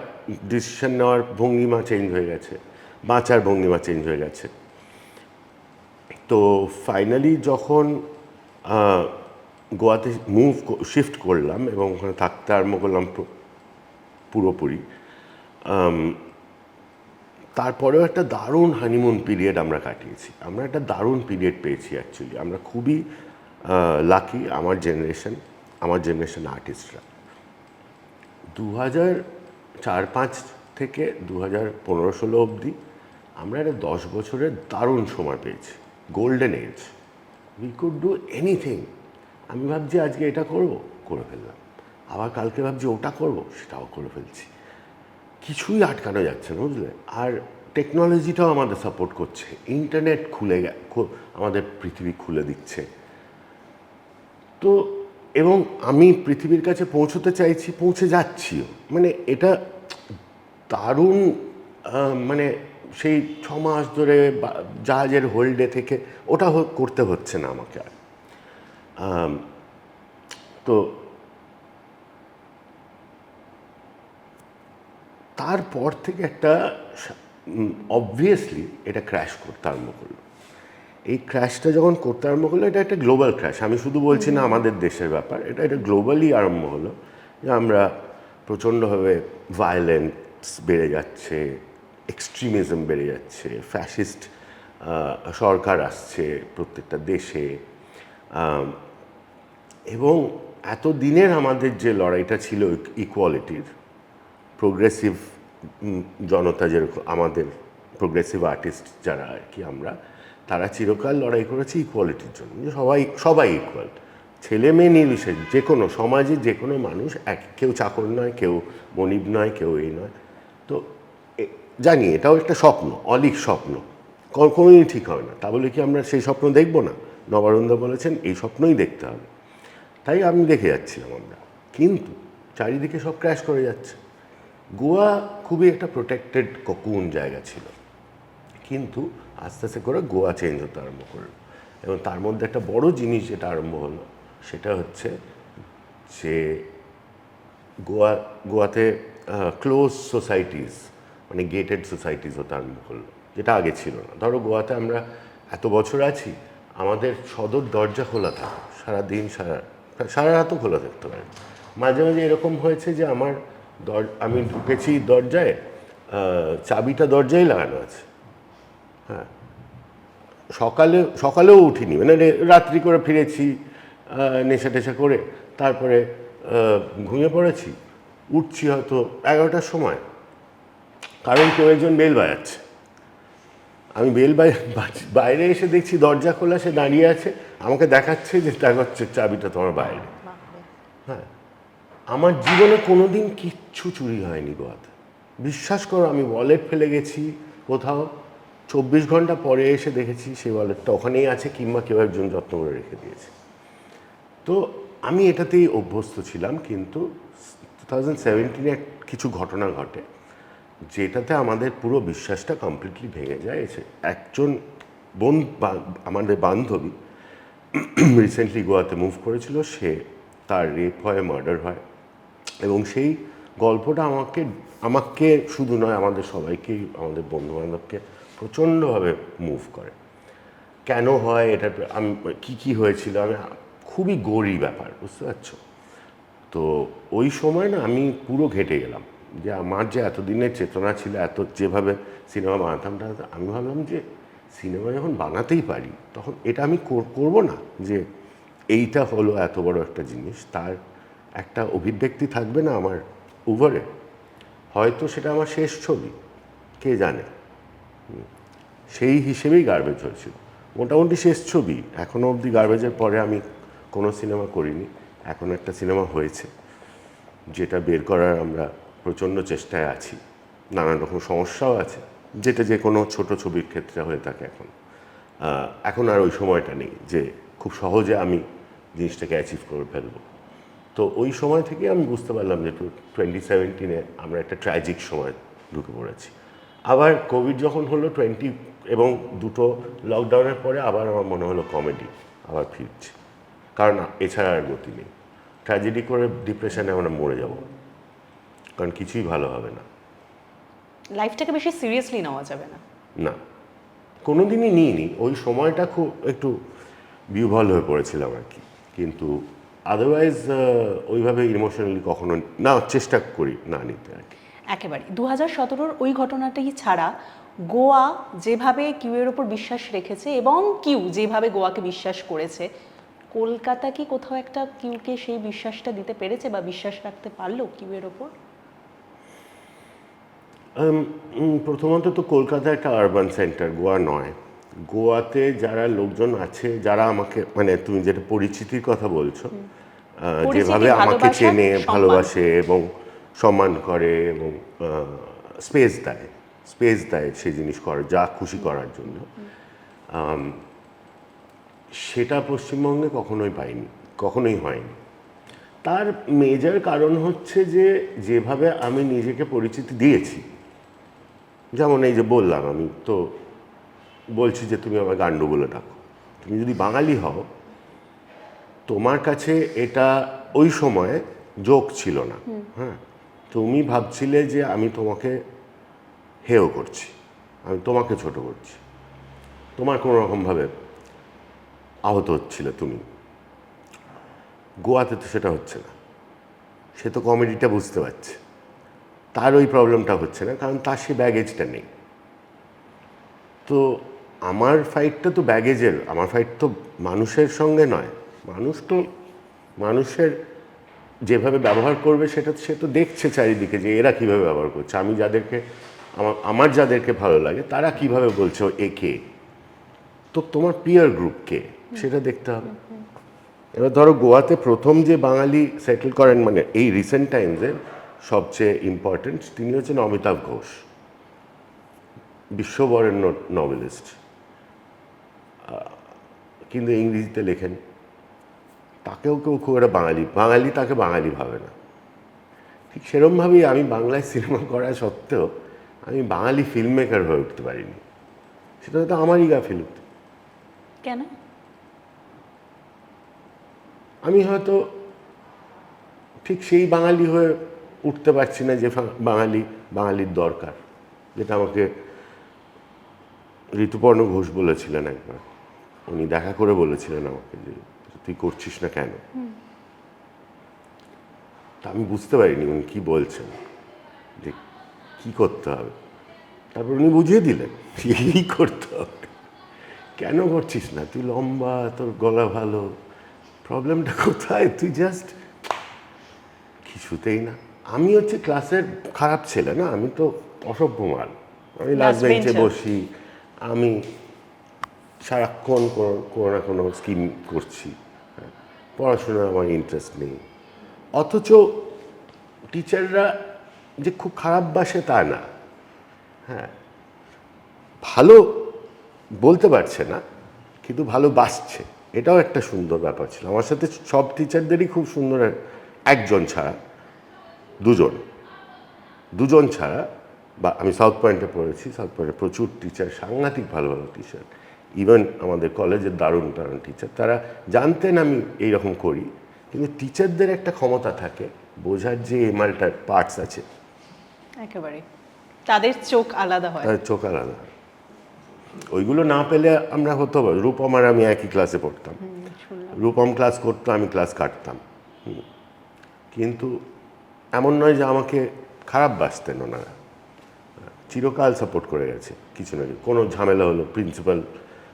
ডিসিশন নেওয়ার ভঙ্গিমা চেঞ্জ হয়ে গেছে, বাঁচার ভঙ্গিমা চেঞ্জ হয়ে গেছে। তো ফাইনালি যখন গোয়াতে শিফট করলাম এবং ওখানে থাকতে আরম্ভ করলাম পুরোপুরি, তারপরেও একটা দারুণ হানিমুন পিরিয়ড আমরা কাটিয়েছি। আমরা একটা দারুণ পিরিয়ড পেয়েছি অ্যাকচুয়ালি। আমরা খুবই লাকি, আমার জেনারেশন আর্টিস্টরা। 2004-05 থেকে 2015-16 অবধি আমরা একটা 10 বছরের দারুণ সময় পেয়েছি, golden age. We could do anything. আমি ভাবছি আজকে এটা করে ফেললাম, আবার কালকে ভাবছি ওটা করব, সেটাও করে ফেলছি। কিছুই আটকানো যাচ্ছে না, বুঝলে। আর টেকনোলজিটাও আমাদের সাপোর্ট করছে, ইন্টারনেট আমাদের পৃথিবী খুলে দিচ্ছে। তো এবং আমি পৃথিবীর কাছে পৌঁছতে চাইছি, পৌঁছে যাচ্ছিও। এটা দারুণ, সেই 6 মাস ধরে জাহাজের হোল্ডে থেকে ওটা করতে হচ্ছে না আমাকে আর। তো তারপর থেকে একটা অবভিয়াসলি এটা ক্র্যাশ করতে আরম্ভ করলো। এই ক্র্যাশটা যখন করতে আরম্ভ করলো, এটা একটা গ্লোবাল ক্র্যাশ। আমি শুধু বলছি না আমাদের দেশের ব্যাপার, এটা গ্লোবালি আরম্ভ হলো। যে আমরা প্রচণ্ডভাবে ভায়োলেন্স বেড়ে যাচ্ছে, এক্সট্রিমিজম বেড়ে যাচ্ছে, ফ্যাসিস্ট সরকার আসছে প্রত্যেকটা দেশে। এবং এতদিনের আমাদের যে লড়াইটা ছিল ইকুয়ালিটির, প্রোগ্রেসিভ জনতা, যেরকম আমাদের প্রোগ্রেসিভ আর্টিস্ট যারা আর কি, তারা চিরকাল লড়াই করেছি ইকুয়ালিটির জন্য, যে সবাই ইকুয়াল। ছেলে মেয়ে নির্বিশেষ যে কোনো সমাজে যে কোনো মানুষ কেউ চাকর নয়, কেউ মনিব নয়, কেউ এই নয়। তো জানি এটাও একটা স্বপ্ন, অলীক স্বপ্ন, কোনোদিনই ঠিক হবে না। তা বলে কি আমরা সেই স্বপ্ন দেখব না? নবারুণদা বলেছেন এই স্বপ্নই দেখতে হবে। তাই আমি দেখে যাচ্ছিলাম আমরা, কিন্তু চারিদিকে সব ক্র্যাশ করে যাচ্ছে। গোয়া খুবই একটা প্রোটেক্টেড কোকুন জায়গা ছিল, কিন্তু আস্তে আস্তে করে গোয়া চেঞ্জ হতে আরম্ভ করলো। এবং তার মধ্যে একটা বড় জিনিস যেটা আরম্ভ হলো সেটা হচ্ছে যে গোয়াতে ক্লোজ সোসাইটিস, মানে গেটেড সোসাইটিস হতে আরম্ভ করলো, যেটা আগে ছিল না। ধরো গোয়াতে আমরা এত বছর আছি, আমাদের সদর দরজা খোলা থাকে সারাদিন, সারা রাতও খোলা থাকতে পারে। মাঝে মাঝে এরকম হয়েছে যে আমি ঢুকেছি দরজায়, চাবিটা দরজায় লাগানো আছে। হ্যাঁ, সকালেও উঠিনি, মানে রাত্রি করে ফিরেছি নেশা টেশা করে, তারপরে ঘুমিয়ে পড়েছি, উঠছি হয়তো 11টার সময়, কারণ কেউ একজন বেল বাজাচ্ছে। আমি বাইরে এসে দেখছি দরজা খোলা, সে দাঁড়িয়ে আছে, আমাকে দেখাচ্ছে যে দেখাচ্ছে চাবিটা তোমার বাইরে। হ্যাঁ, আমার জীবনে কোনোদিন কিচ্ছু চুরি হয়নি গোয়াতে, বিশ্বাস করো। আমি ওয়ালেট ফেলে গেছি কোথাও, 24 ঘন্টা পরে এসে দেখেছি সেই ওয়ালেটটা ওখানেই আছে, কিংবা কেউ একজন যত্ন করে রেখে দিয়েছে। তো আমি এটাতেই অভ্যস্ত ছিলাম। কিন্তু 2017-এ কিছু ঘটনা ঘটে যেটাতে আমাদের পুরো বিশ্বাসটা কমপ্লিটলি ভেঙে যায়। একজন আমাদের বান্ধবী রিসেন্টলি গোয়াতে মুভ করেছিল, তার রেপ হয়, মার্ডার হয়, এবং সেই গল্পটা আমাকে শুধু নয়, আমাদের সবাইকেই, আমাদের বন্ধুবান্ধবকে প্রচণ্ডভাবে মুভ করে। কেন হয় এটা, আমি কী হয়েছিল, আমি খুবই গৌরী ব্যাপার, বুঝতে পারছো? তো ওই সময় না আমি পুরো ঘেঁটে গেলাম, যে আমার যে এতদিনের চেতনা ছিল, যেভাবে সিনেমা বানাতাম, আমি ভাবলাম যে সিনেমা যখন বানাতেই পারি, তখন এটা আমি করব না যে এইটা হলো এত বড় একটা জিনিস, তার একটা অভিব্যক্তি থাকবে না আমার ওভারে? হয়তো সেটা আমার শেষ ছবি, কে জানে। সেই হিসেবেই গার্বেজ হয়েছিল, মোটামুটি শেষ ছবি। এখনও অবধি গার্বেজের পরে আমি কোনো সিনেমা করিনি। এখন একটা সিনেমা হয়েছে, যেটা বের করার আমরা প্রচণ্ড চেষ্টায় আছি। নানান রকম সমস্যাও আছে, যেটা যে কোনো ছোট ছবির ক্ষেত্রে হয়ে থাকে। এখন আর ওই সময়টা নেই যে খুব সহজে আমি জিনিসটাকে অ্যাচিভ করে ফেলবো। তো ওই সময় থেকে আমি বুঝতে পারলাম যে 2017-এ আমরা একটা ট্র্যাজিক সময় ঢুকে পড়েছি। আবার কোভিড যখন হলো এবং দুটো লকডাউনের পরে আবার আমার মনে হলো কমেডি আবার ফিরছে, কারণ এছাড়া আর গতি নেই। ট্র্যাজেডি করে ডিপ্রেশনে আমরা মরে যাব, কারণ কিছুই ভালো হবে না। লাইফটাকে বেশি সিরিয়াসলি নেওয়া যাবে না। না, কোনোদিনই নিইনি। ওই সময়টা খুব একটু বিহ্বল হয়ে পড়েছিলাম আর কি, কিন্তু আদারওয়াইজ ওইভাবে ইমোশনালি কখনো না, চেষ্টা করি না নিতে আর কি। একেবারে 2017-র ওই ঘটনাটি ছাড়া গোয়া যেভাবে কিউয়ের ওপর বিশ্বাস রেখেছে এবং কিউ যেভাবে গোয়াকে বিশ্বাস করেছে, কলকাতা কি কোথাও একটা কিউকে সেই বিশ্বাসটা দিতে পেরেছে বা বিশ্বাস রাখতে পারলো কিউয়ের ওপর? প্রথমত তো কলকাতা একটা আরবান সেন্টার, গোয়া নয়। গোয়াতে যারা লোকজন আছে, যারা আমাকে, মানে তুমি যেটা পরিচিতির কথা বলছো, যেভাবে আমাকে চেনে, ভালোবাসে এবং সম্মান করে এবং স্পেস দেয় সেই জিনিস করার, যা খুশি করার জন্য, সেটা পশ্চিমবঙ্গে কখনোই পাইনি, কখনোই হয়নি। তার মেজর কারণ হচ্ছে যে যেভাবে আমি নিজেকে পরিচিতি দিয়েছি, যেমন এই যে বললাম, আমি তো বলছি যে তুমি আমার গান্ডু বলে ডাকো। তুমি যদি বাঙালি হও, তোমার কাছে এটা ওই সময়ে জোক ছিল না। হ্যাঁ, তুমি ভাবছিলে যে আমি তোমাকে হেয় করছি, আমি তোমাকে ছোট করছি, তোমার কোনো রকমভাবে আহত হচ্ছিলে তুমি। গোয়াতে তো সেটা হচ্ছে না, সে তো কমেডিটা বুঝতে পারছে, তার ওই প্রবলেমটা হচ্ছে না, কারণ তার সে ব্যাগেজটা নেই। তো আমার ফাইটটা তো ব্যাগেজের, আমার ফাইট তো মানুষের সঙ্গে নয়। মানুষের যেভাবে ব্যবহার করবে সে তো দেখছে চারিদিকে যে এরা কীভাবে ব্যবহার করছে। আমার যাদেরকে ভালো লাগে তারা কিভাবে বলছে এ কে, তো তোমার পিয়ার গ্রুপ কে, সেটা দেখতে হবে। এবার ধরো গোয়াতে প্রথম যে বাঙালি সেটেল করেন, মানে এই রিসেন্ট টাইমসের সবচেয়ে ইম্পর্টেন্ট, তিনি হচ্ছেন অমিতাভ ঘোষ, বিশ্ববরেণ্য নভেলিস্ট, কিন্তু ইংরেজিতে লেখেন। তাকেও কেউ খুব একটা বাঙালি তাকে বাঙালি ভাবে না। ঠিক সেরকমভাবেই আমি বাংলায় সিনেমা করা সত্ত্বেও আমি বাঙালি ফিল্ম মেকার হয়ে উঠতে পারিনি। সেটা হয়তো আমারই গাফিলতি। কেন? আমি হয়তো ঠিক সেই বাঙালি হয়ে উঠতে পারছি না যে বাঙালির দরকার, যেটা আমাকে ঋতুপর্ণ ঘোষ বলেছিলেন একবার। উনি দেখা করে বলেছিলেন আমাকে যে তুই করছিস না কেন। তা আমি বুঝতে পারিনি উনি কি বলছেন, যে কি করতে হবে। তারপর উনি বুঝিয়ে দিলেন এই করতে হবে। কেন করছিস না? তুই লম্বা, তোর গলা ভালো, প্রবলেমটা কোথায়? তুই জাস্ট কিছুতেই না। আমি হচ্ছে ক্লাসের খারাপ ছেলে না, আমি তো অসভ্য মাল। আমি লাস্ট বেঞ্চে বসি, আমি সারাক্ষণ কোনো না কোনো স্কিম করছি, পড়াশোনায় আমার ইন্টারেস্ট নেই। অথচ টিচাররা যে খুব খারাপ বাসে তা না, হ্যাঁ, ভালো বলতে পারছে না কিন্তু ভালোবাসছে, এটাও একটা সুন্দর ব্যাপার ছিল। আমার সাথে সব টিচারদেরই খুব সুন্দর, একজন ছাড়া দুজন ছাড়া, বা আমি সাউথ পয়েন্টে পড়েছি, সাউথ পয়েন্টে প্রচুর টিচার, সাংঘাতিক ভালো ভালো টিচার, ইভেন আমাদের কলেজের দারুণ দারুণ টিচার। তারা জানতেন আমি এইরকম করি, কিন্তু টিচারদের একটা ক্ষমতা থাকে বোঝার যে এমালটার পার্টস আছে, একেবারে তাদের চোখ আলাদা হয়, তাদের চোখ আলাদা। ওইগুলো না পেলে আমরা হতো, রূপম আর আমি একই ক্লাসে পড়তাম, রূপম ক্লাস করতো, আমি ক্লাস কাটতাম, কিন্তু এমন নয় যে আমাকে খারাপ বাসতেন ওনারা, চিরকাল সাপোর্ট করে গেছে। কিছু না কিছু কোনো ঝামেলা হলো, প্রিন্সিপাল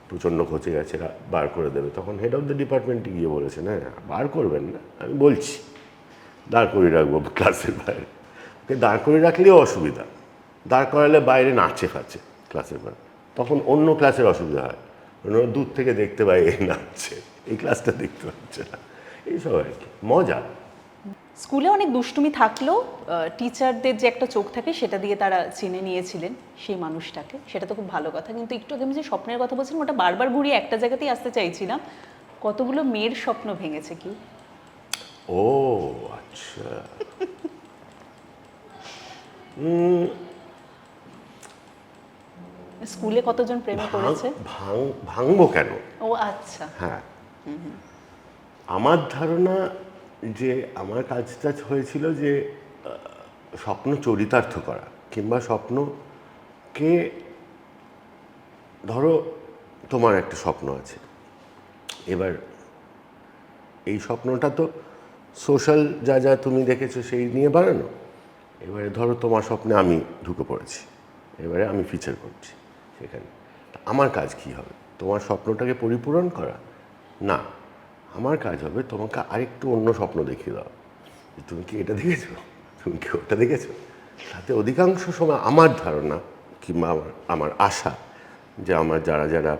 প্রচণ্ড খচে গেছে, বার করে দেবে, তখন হেড অফ দ্য ডিপার্টমেন্টে গিয়ে বলেছে না বার করবেন না, আমি বলছি দাঁড় করিয়ে রাখবো ক্লাসের বাইরে। ওকে দাঁড় করিয়ে রাখলেও অসুবিধা, দাঁড় করালে বাইরে নাচে ফাচে ক্লাসের বাইরে, তখন অন্য ক্লাসের অসুবিধা হয়, ওনারা দূর থেকে দেখতে পায় এই নাচছে, এই ক্লাসটা দেখতে পাচ্ছে না, এইসব আর কি মজা। স্কুলে অনেক দুষ্টুমি থাকলেও টিচারদের যে একটা চোখ থাকে সেটা দিয়ে তারা চিনে নিয়েছিলেন সেই মানুষটাকে, সেটা তো খুব ভালো কথা। কিন্তু একটু আগে আমি যে স্বপ্নের কথা বলছিলাম ওটা বারবার ঘুরিয়ে একটা জায়গাতেই আসতে চাইছিলাম, কতগুলো মেয়ের স্বপ্ন ভেঙেছে কি? ও আচ্ছা, স্কুলে কতজন প্রেমে পড়েছে? ভাঙবো কেন? ও আচ্ছা, হ্যাঁ, আমার ধারণা যে আমার কাজটা হয়েছিল যে স্বপ্ন চরিতার্থ করা, কিংবা স্বপ্নকে, ধরো তোমার একটা স্বপ্ন আছে, এবার এই স্বপ্নটা তো সোশ্যাল যা যা তুমি দেখেছো সেই নিয়ে বানানো। এবারে ধরো তোমার স্বপ্নে আমি ঢুকে পড়েছি, এবারে আমি ফিচার করছি সেখানে, আমার কাজ কি হবে? তোমার স্বপ্নটাকে পরিপূরণ করা না, আমার কাজ হবে তোমাকে আরেকটু অন্য স্বপ্ন দেখিয়ে দেওয়া, তুমি কি এটা দেখেছো, তুমি কি ওটা দেখেছো। তাতে অধিকাংশ সময় আমার ধারণা কিংবা আমার আশা যে আমার যারা যারা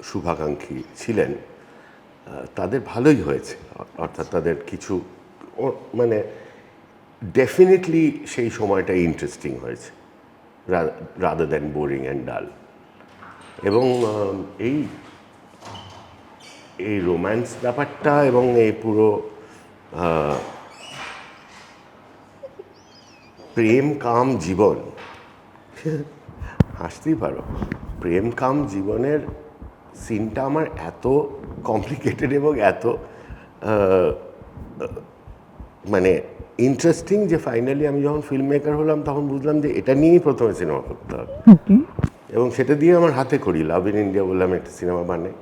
শুভাকাঙ্ক্ষী ছিলেন তাদের ভালোই হয়েছে, অর্থাৎ তাদের কিছু মানে ডেফিনেটলি সেই সময়টা ইন্টারেস্টিং হয়েছে, রাদার দ্যান বোরিং অ্যান্ড ডাল। এবং এই রোম্যান্স ব্যাপারটা এবং এই পুরো প্রেম কাম জীবন, হাসতেই পারো, প্রেম কাম জীবনের সিনটা আমার এত কমপ্লিকেটেড এবং এত মানে ইন্টারেস্টিং যে ফাইনালি আমি যখন ফিল্ম মেকার হলাম তখন বুঝলাম যে এটা নিয়েই প্রথমে সিনেমা করতে হবে। এবং সেটা দিয়ে আমার হাতে করি লাভ ইন ইন্ডিয়া বললাম একটা সিনেমা বানাই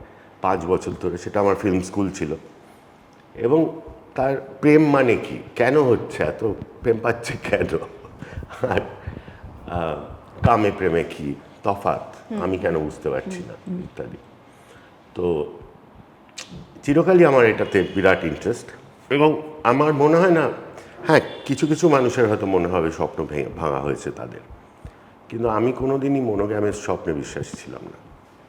5 বছর ধরে, সেটা আমার ফিল্ম স্কুল ছিল। এবং তার প্রেম মানে কি, কেন হচ্ছে, এত প্রেম পাচ্ছে কেন, আর কামে প্রেমে কি তফাৎ আমি কেন বুঝতে পারছি না, ইত্যাদি। তো চিরকালই আমার এটাতে বিরাট ইন্টারেস্ট। এবং আমার মনে হয় না, হ্যাঁ কিছু কিছু মানুষের হয়তো মনে হবে স্বপ্ন ভাঙা হয়েছে তাদের, কিন্তু আমি কোনোদিনই মনোগ্যামের স্বপ্নে বিশ্বাসী ছিলাম না।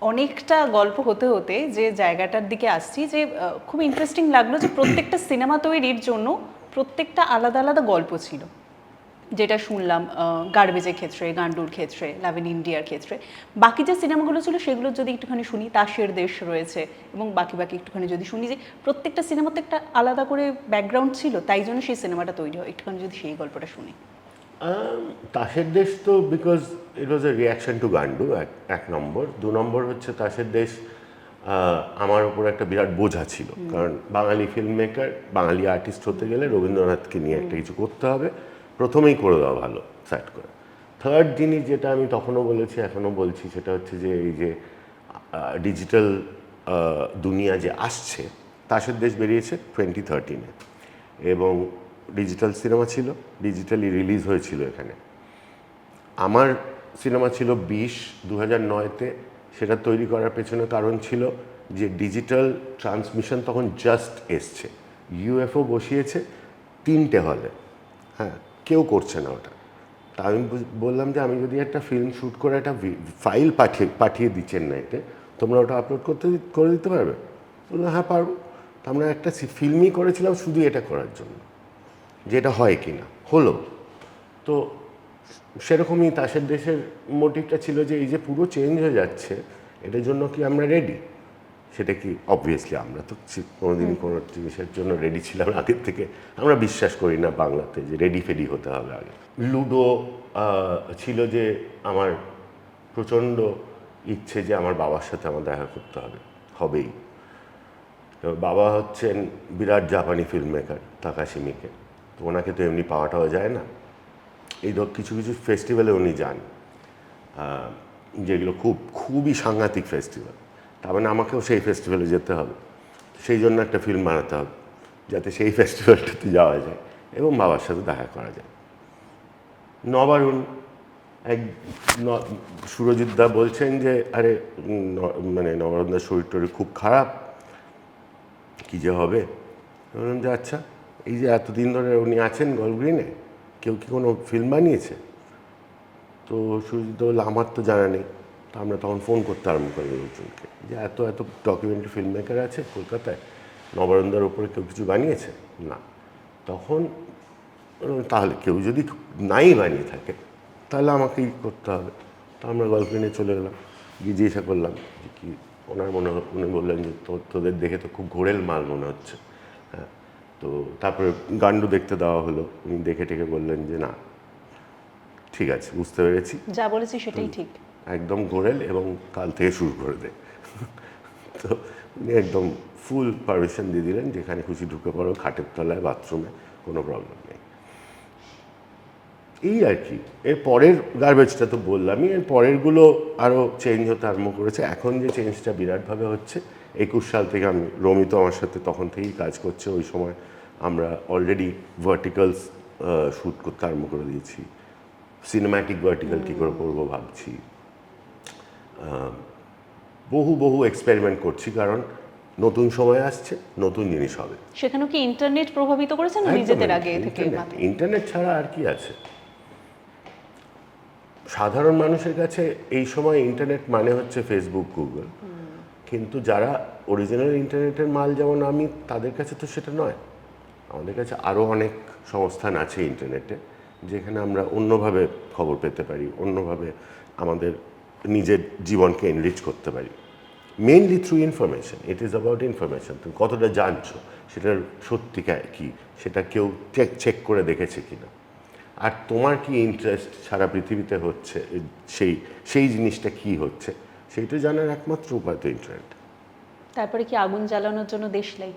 অনেকটা গল্প হতে হতে যে জায়গাটার দিকে আসছি, যে খুব ইন্টারেস্টিং লাগলো যে প্রত্যেকটা সিনেমা তৈরির জন্য প্রত্যেকটা আলাদা আলাদা গল্প ছিল, যেটা শুনলাম গার্বেজের ক্ষেত্রে, গান্ডুর ক্ষেত্রে, লাভ ইন ইন্ডিয়ার ক্ষেত্রে। বাকি যে সিনেমাগুলো ছিল সেগুলো যদি একটুখানি শুনি, তাসের দেশ রয়েছে, এবং বাকি বাকি একটুখানি যদি শুনি যে প্রত্যেকটা সিনেমাতে একটা আলাদা করে ব্যাকগ্রাউন্ড ছিল, তাই জন্য সেই সিনেমাটা তৈরি হয়, একটুখানি যদি সেই গল্পটা শুনি। তাসের দেশ তো because it was a reaction to Gandu, এক নম্বর। 2 নম্বর হচ্ছে তাসের দেশ আমার উপর একটা বিরাট বোঝা ছিল, কারণ বাঙালি ফিল্ম মেকার, বাঙালি আর্টিস্ট হতে গেলে রবীন্দ্রনাথকে নিয়ে একটা কিছু করতে হবে, প্রথমেই করে দেওয়া ভালো সেট করে। থার্ড জিনিস যেটা আমি তখনও বলেছি, এখনও বলছি, সেটা হচ্ছে যে এই যে ডিজিটাল দুনিয়া যে আসছে, তাসের দেশ বেরিয়েছে 2013-এ, এবং ডিজিটাল সিনেমা ছিল, ডিজিটালি রিলিজ হয়েছিল এখানে। আমার সিনেমা ছিল 2009-তে, সেটা তৈরি করার পেছনে কারণ ছিল যে ডিজিটাল ট্রান্সমিশন তখন জাস্ট এসছে, ইউএফও বসিয়েছে 3টে হলে, হ্যাঁ, কেউ করছে না ওটা। তা আমি বললাম যে আমি যদি একটা ফিল্ম শ্যুট করে একটা ফাইল পাঠিয়ে দিই চেন্নাইতে, তোমরা ওটা আপলোড করে দিতে পারবে? বললাম হ্যাঁ পারবো। তা আমরা একটা ফিল্মই করেছিলাম শুধু এটা করার জন্য, যেটা হয় কি না, হলো। তো সেরকমই তাসের দেশের মোটিভটা ছিল যে এই যে পুরো চেঞ্জ হয়ে যাচ্ছে, এটার জন্য কি আমরা রেডি? সেটা কি অবভিয়াসলি আমরা তো কোনোদিন কোনো জিনিসের জন্য রেডি ছিলাম আগের থেকে। আমরা বিশ্বাস করি না বাংলাতে যে রেডি ফেডি হতে হবে আগে। লুডো ছিল যে আমার প্রচণ্ড ইচ্ছে যে আমার বাবার সাথে আমার দেখা করতে হবে, হবেই। বাবা হচ্ছেন বিরাট জাপানি ফিল্ম মেকার, তাকাশি মিকে। তো ওনাকে তো এমনি পাওয়াটাও যায় না। এই কিছু কিছু ফেস্টিভ্যালে উনি যান, যেগুলো খুবই সাংঘাতিক ফেস্টিভ্যাল। তার মানে আমাকেও সেই ফেস্টিভ্যালে যেতে হবে, সেই জন্য একটা ফিল্ম বানাতে হবে যাতে সেই ফেস্টিভ্যালটাতে যাওয়া যায় এবং বাবার সাথে দেখা করা যায়। নবারুণ, এক সুরজিৎ দা বলছেন যে আরে মানে নবারুণদার শরীর টরীর খুব খারাপ, কী যে হবে। বললাম যে আচ্ছা, এই যে এতদিন ধরে উনি আছেন গল্ফগ্রিনে, কেউ কি কোনো ফিল্ম বানিয়েছে? তো সুরজিৎ বলল আমার তো জানা নেই। তো আমরা তখন ফোন করতে আরম্ভ করি লোকজনকে যে এত এত ডকুমেন্টারি ফিল্ম মেকার আছে কলকাতায়, নবারুণদার ওপরে কেউ কিছু বানিয়েছে? না। তখন তাহলে কেউ যদি নাই বানিয়ে থাকে তাহলে আমাকেই করতে হবে। তো আমরা গল্ফগ্রিনে চলে গেলাম, গিয়ে জিজ্ঞাসা করলাম যে কি ওনার উনি বললেন যে তোদের দেখে তো খুব ঘোরেল মাল মনে হচ্ছে। হ্যাঁ, তো তারপরে গান্ডু দেখতে দেওয়া হলো, উনি দেখে টেকে বললেন যে না ঠিক আছে, বুঝতে পেরেছি, যা বলেছি সেটাই ঠিক, একদম ঘোরেল এবং কাল থেকে শুরু করে দে। তো উনি একদম ফুল পারমিশন দিয়ে দিলেন, যেখানে খুশি ঢুকে পড়ো, খাটের তলায়, বাথরুমে, কোনো প্রবলেম নেই। এই আর কি। এর পরের গার্বেজটা তো বললামই, এর পরেরগুলো আরও চেঞ্জ হতে আরম্ভ করেছে। এখন যে চেঞ্জটা বিরাটভাবে হচ্ছে 21 সাল থেকে, আমি রমি তো আমার সাথে তখন থেকেই কাজ করছে, ওই সময় আমরা অলরেডি ভার্টিক্যালস শ্যুট করতে আরম্ভ করে দিয়েছি, সিনেম্যাটিক ভার্টিক্যাল কী করে করবো ভাবছি, বহু এক্সপেরিমেন্ট করছি, কারণ নতুন সময় আসছে, নতুন জিনিস হবে। সেখানেও কি ইন্টারনেট প্রভাবিত করেছে না নিজেদের আগে থেকে? ইন্টারনেট ছাড়া আর কি আছে? সাধারণ মানুষের কাছে এই সময় ইন্টারনেট মানে হচ্ছে ফেসবুক, গুগল, কিন্তু যারা অরিজিনাল ইন্টারনেটের মাল যেমন আমি, তাদের কাছে তো সেটা নয়। আমাদের কাছে আরও অনেক সংস্থান আছে ইন্টারনেটে, যেখানে আমরা অন্যভাবে খবর পেতে পারি, অন্যভাবে আমাদের নিজের জীবনকে এনরিচ করতে পারি, mainly through information. It is about information. তুমি কতটা জানছো, সেটার সত্যিকার কি, সেটা কেউ চেক করে দেখেছে কিনা, আর তোমার কি ইন্টারেস্ট সারা পৃথিবীতে হচ্ছে, সেই জিনিসটা কি হচ্ছে, সেইটা জানার একমাত্র উপায় তো ইন্টারনেট। তারপরে কি আগুন জ্বালানোর জন্য দেশলাই?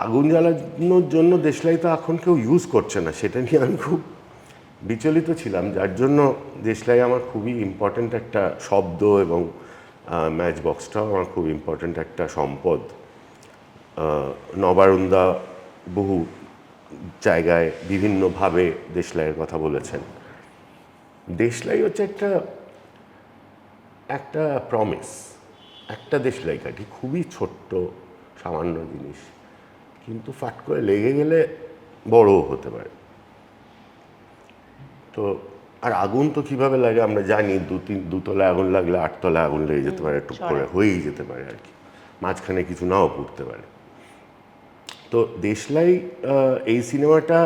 আগুন জ্বালানোর জন্য দেশলাই তো এখন কেউ ইউজ করছে না, সেটা নিয়ে আমি খুব বিচলিত ছিলাম, যার জন্য দেশলাই আমার খুবই ইম্পর্ট্যান্ট একটা শব্দ, এবং ম্যাচ বক্সটাও আমার খুব ইম্পর্ট্যান্ট একটা সম্পদ। নবারুণদা বহু জায়গায় বিভিন্নভাবে দেশলাইয়ের কথা বলেছেন। দেশলাই হচ্ছে একটা প্রমিস, একটা দেশলাই কাঠি, খুবই ছোট্ট সামান্য জিনিস, কিন্তু ফাট করে লেগে গেলে বড়ও হতে পারে। তো আর আগুন তো কিভাবে লাগে আমরা জানি, দুতলায় আগুন লাগলে 8 তলায় আগুন লেগে যেতে পারে, টুক করে হয়েই যেতে পারে আর কি, মাঝখানে কিছু নাও পড়তে পারে। তো দেশলাই এই সিনেমাটা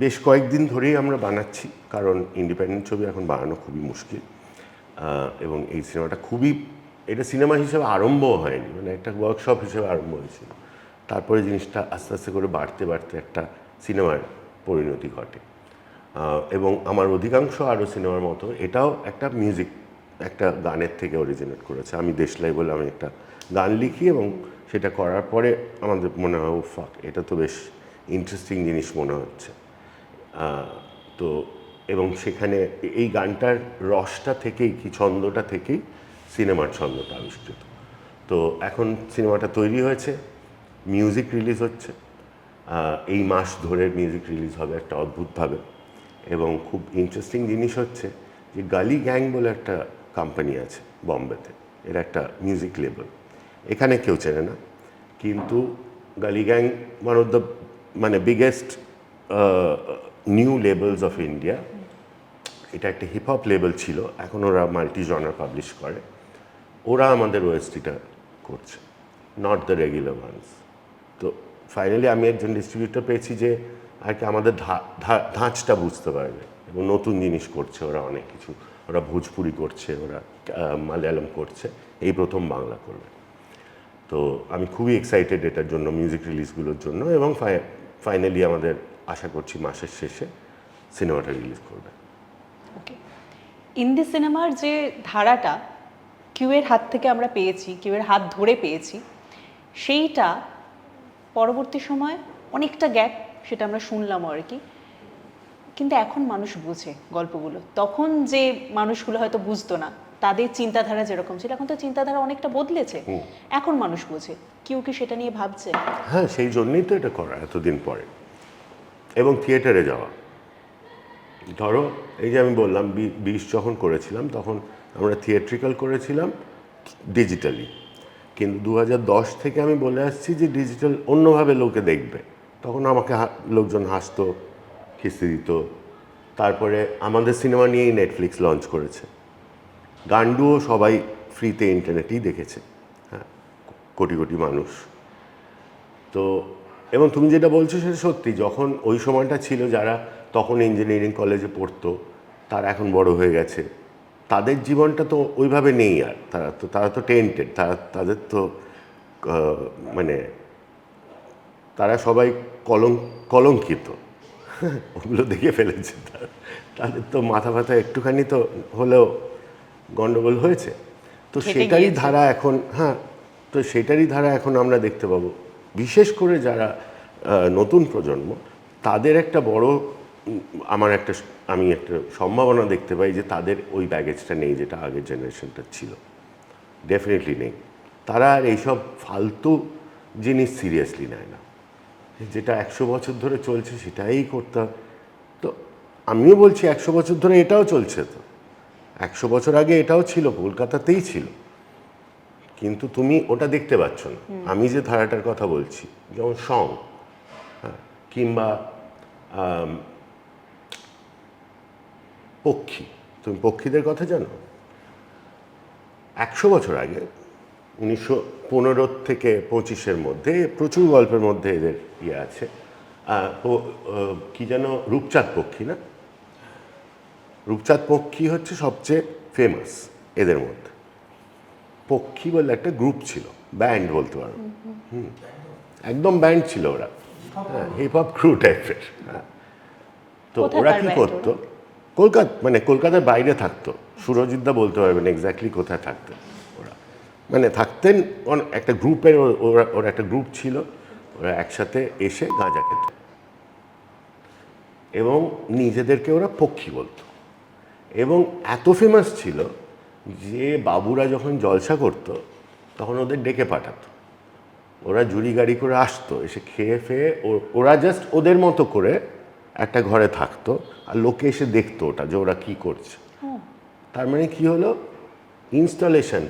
বেশ কয়েকদিন ধরেই আমরা বানাচ্ছি, কারণ ইন্ডিপেন্ডেন্ট ছবি এখন বানানো খুবই মুশকিল। এবং এই সিনেমাটা এটা সিনেমা হিসেবে আরম্ভও হয়নি, মানে একটা ওয়ার্কশপ হিসেবে আরম্ভ হয়েছিল, তারপরে জিনিসটা আস্তে আস্তে করে বাড়তে বাড়তে একটা সিনেমার পরিণতি ঘটে। এবং আমার অধিকাংশ আরও সিনেমার মতো এটাও একটা মিউজিক, একটা গানের থেকে অরিজিনেট করেছে। আমি দেশলাই বলে আমি একটা গান লিখি এবং সেটা করার পরে আমাদের মনে হয় ও ফাক, এটা তো বেশ ইন্টারেস্টিং জিনিস মনে হচ্ছে। তো এবং সেখানে এই গানটার রসটা থেকেই, কি ছন্দটা থেকেই সিনেমার ছন্দটা আবিষ্কৃত। তো এখন সিনেমাটা তৈরি হয়েছে, মিউজিক রিলিজ হচ্ছে, এই মাস ধরে মিউজিক রিলিজ হবে একটা অদ্ভুতভাবে। এবং খুব ইন্টারেস্টিং জিনিস হচ্ছে যে গালি গ্যাং বলে একটা কোম্পানি আছে বম্বেতে, এর একটা মিউজিক লেবেল, এখানে কেউ চেনে না, কিন্তু গালি gang one of the biggest new labels of India. এটা একটা হিপ হপ লেবেল ছিল, এখন ওরা মাল্টি জনার পাবলিশ করে। ওরা আমাদের ওএসটিটা করছে, নট দ্য রেগুলার ওয়ান্স। তো ফাইনালি আমি একজন ডিস্ট্রিবিউটর পেয়েছি যে আর কি আমাদের ধাঁচটা বুঝতে পারবে, এবং নতুন জিনিস করছে ওরা, অনেক কিছু ওরা ভোজপুরি করছে, ওরা মালয়ালম করছে, এই প্রথম বাংলা করবে। তো আমি খুবই এক্সাইটেড এটার জন্য, মিউজিক রিলিজগুলোর জন্য, এবং ফাইনালি আমাদের আশা করছি মাসের শেষে সিনেমাটা রিলিজ করবে। ওকে, হিন্দি সিনেমার যে ধারাটা কিউয়ের হাত থেকে আমরা পেয়েছি, কিউয়ের হাত ধরে পেয়েছি, সেইটা পরবর্তী সময় অনেকটা গ্যাপ, সেটা আমরা শুনলামও আর কি। কিন্তু এখন মানুষ বোঝে গল্পগুলো, তখন যে মানুষগুলো হয়তো বুঝতো না, তাদের চিন্তাধারা যেরকম ছিল, এখন তো চিন্তাধারা অনেকটা বদলেছে, এখন মানুষ বোঝে। কেউ কি সেটা নিয়ে ভাবছে? হ্যাঁ, সেই জন্যই তো এটা করা এতদিন পরে, এবং থিয়েটারে যাওয়া। ধরো এই যে আমি বললাম 20 যখন করেছিলাম তখন আমরা থিয়েট্রিক্যাল করেছিলাম ডিজিটালি, কিন্তু 2010 থেকে আমি বলে আসছি যে ডিজিটাল অন্যভাবে লোকে দেখবে। তখন আমাকে লোকজন হাসতো, খিস্তি দিত। তারপরে আমাদের সিনেমা নিয়েই নেটফ্লিক্স লঞ্চ করেছে, গান্ডুও সবাই ফ্রিতে ইন্টারনেটেই দেখেছে, হ্যাঁ, কোটি কোটি মানুষ। তো এবং তুমি যেটা বলছো সেটা সত্যি, যখন ওই সময়টা ছিল যারা তখন ইঞ্জিনিয়ারিং কলেজে পড়তো, তারা এখন বড় হয়ে গেছে, তাদের জীবনটা তো ওইভাবে নেই আর, তারা তো টেন্টেড, তাদের তো তারা সবাই কলঙ্কিত, ওগুলো দেখে ফেলেছে, তাদের তো মাথা ব্যথা একটুখানি তো হলেও গন্ডগোল হয়েছে। তো সেটারই ধারা এখন, হ্যাঁ, তো সেটারই ধারা এখন আমরা দেখতে পাবো। বিশেষ করে যারা নতুন প্রজন্ম, তাদের একটা বড় আমি একটা সম্ভাবনা দেখতে পাই যে তাদের ওই ব্যাগেজটা নেই যেটা আগের জেনারেশনটা ছিল, ডেফিনেটলি নেই। তারা আর এইসব ফালতু জিনিস সিরিয়াসলি নেয় না, যেটা 100 বছর ধরে চলছে সেটাই করতে। তো আমিও বলছি 100 বছর ধরে এটাও চলছে, তো 100 বছর আগে এটাও ছিল, কলকাতাতেই ছিল, কিন্তু তুমি ওটা দেখতে পাচ্ছ না। আমি যে ধারাটার কথা বলছি, যেমন সং, হ্যাঁ, কিংবা পক্ষী, তুমি পক্ষীদের কথা জানো? 100 বছর আগে 1915 থেকে 25-এর মধ্যে প্রচুর গল্পের মধ্যে এদের ইয়ে আছে। কি যেন, রূপচাঁদ পক্ষী না? রূপচাঁদ পক্ষী হচ্ছে সবচেয়ে ফেমাস এদের মধ্যে। পক্ষী বলে একটা গ্রুপ ছিল, ব্যান্ড বলতে পারো, একদম ব্যান্ড ছিল ওরা, হ্যাঁ, হিপ হপ ক্রু টাইপের। হ্যাঁ, তো ওরা কি করতো, কলকাতার বাইরে থাকতো, সুরজিৎদা বলতে পারবেন এক্স্যাক্টলি কোথায় থাকতেন ওরা। থাকতেন একটা গ্রুপের, ওরা একটা গ্রুপ ছিল, ওরা একসাথে এসে গাঁজা খেত এবং নিজেদেরকে ওরা পক্ষী বলতো। এবং এত ফেমাস ছিল যে বাবুরা যখন জলসা করতো তখন ওদের ডেকে পাঠাতো, ওরা জুড়ি গাড়ি করে আসতো, এসে খেয়ে ফেয়ে ওরা জাস্ট ওদের মতো করে একটা ঘরে থাকতো, আর লোকে এসে দেখতো ওটা যে ওরা কী করছে। তার মানে কি হলো, ইনস্টলেশন,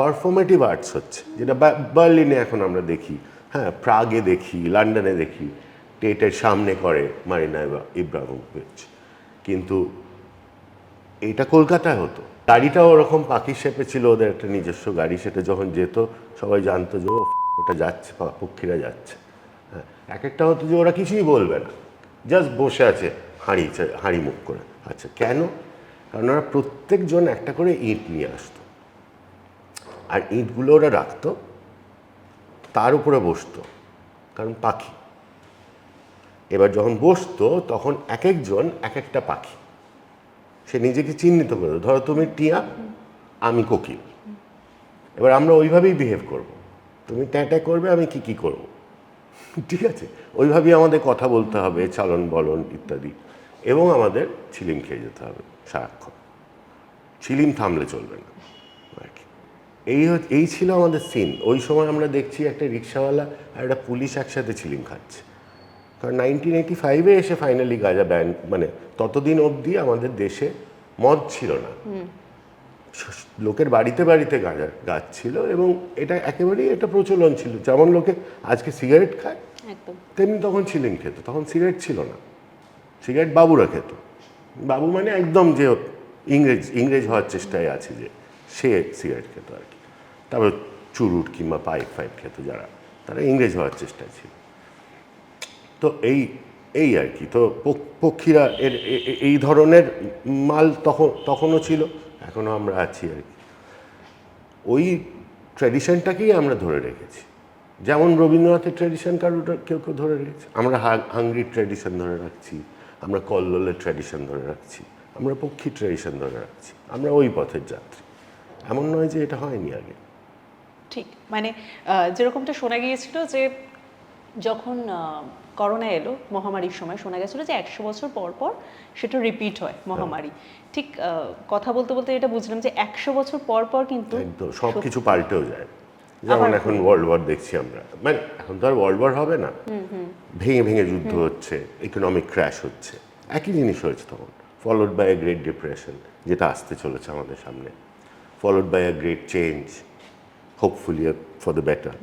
পারফরমেটিভ আর্টস হচ্ছে, যেটা বার্লিনে এখন আমরা দেখি, হ্যাঁ, প্রাগে দেখি, লন্ডনে দেখি, টেটের সামনে করে মারিনা ইব্রাহিমোভিচ। কিন্তু এটা কলকাতায় হতো। গাড়িটাও ওরকম পাখি শেপে ছিল, ওদের একটা নিজস্ব গাড়ি, সেটা যখন যেত সবাই জানতো যে ওটা যাচ্ছে, পক্ষীরা যাচ্ছে। হ্যাঁ, এক একটা হতো যে ওরা কিছুই বলবে না, জাস্ট বসে আছে হাঁড়ি মুখ করে। আচ্ছা, কেন? কারণ ওরা প্রত্যেকজন একটা করে ইঁট নিয়ে আসতো, আর ইঁটগুলো ওরা রাখতো, তার উপরে বসতো, কারণ পাখি। এবার যখন বসতো তখন এক একজন এক একটা পাখি, সে নিজেকে চিহ্নিত করে। ধরো তুমি টিয়া, আমি কোকিল, এবার আমরা ওইভাবেই বিহেভ করব। তুমি ট্যাঁ করবে, আমি কি করব, ঠিক আছে? ওইভাবেই আমাদের কথা বলতে হবে, চালন বলন ইত্যাদি, এবং আমাদের ছিলিম খেয়ে যেতে হবে সারাক্ষণ। ছিলিম থামলে চলবে না আর কি। এই ছিল আমাদের সিন। ওই সময় আমরা দেখছি একটা রিক্সাওয়ালা আর একটা পুলিশ একসাথে ছিলিম খাচ্ছে। কারণ 1985-এ এসে ফাইনালি গাঁজা ব্যান, মানে ততদিন অবধি আমাদের দেশে মদ ছিল না, লোকের বাড়িতে বাড়িতে গাছ ছিল, এবং এটা একেবারেই একটা প্রচলন ছিল। যেমন লোকে আজকে সিগারেট খায়, একদম তেমনি তখন ছিলিম খেত। তখন সিগারেট ছিল না, সিগারেট বাবুরা খেত। বাবু মানে একদম যে ইংরেজ হওয়ার চেষ্টায় আছে, যে সে সিগারেট খেত আর কি। তারপর চুরুট কিংবা পাইপ খেত যারা, তারা ইংরেজ হওয়ার চেষ্টায় ছিল। তো এই আর কি। তো পক্ষীরা এই ধরনের মাল তখনও ছিল, এখনও আমরা আছি আর কি। ওই ট্র্যাডিশনটাকেই আমরা ধরে রেখেছি। যেমন রবীন্দ্রনাথের ট্র্যাডিশন কেউ কেউ ধরে রেখেছে, আমরা হাঙ্গরির ট্র্যাডিশন ধরে রাখছি, আমরা কল্লোলের ট্র্যাডিশন ধরে রাখছি, আমরা পক্ষীর ট্র্যাডিশন ধরে রাখছি। আমরা ওই পথের যাত্রী, এমন নয় যে এটা হয়নি আগে। ঠিক, মানে যেরকমটা শোনা গিয়েছিল যে যখন করোনা এলো মহামারীর সময়, শোনা গেছিল যে 100 বছর পর পর সেটা রিপিট হয় মহামারী। ঠিক কথা বলতে বলতে এটা বুঝলাম যে 100 বছর পর পর কিন্তু একদম সব কিছু পাল্টেও যায়। যেমন এখন ওয়ার্ল্ড ওয়ার দেখছি আমরা, মানে এখন তো আর ওয়ার্ল্ড ওয়ার হবে না, ভেঙে ভেঙে যুদ্ধ হচ্ছে, ইকোনমিক ক্র্যাশ হচ্ছে, একই জিনিস হয়েছে তখন। Followed by a great depression, যেটা আসতে চলেছে আমাদের সামনে, followed by a great change, hopefully for the better.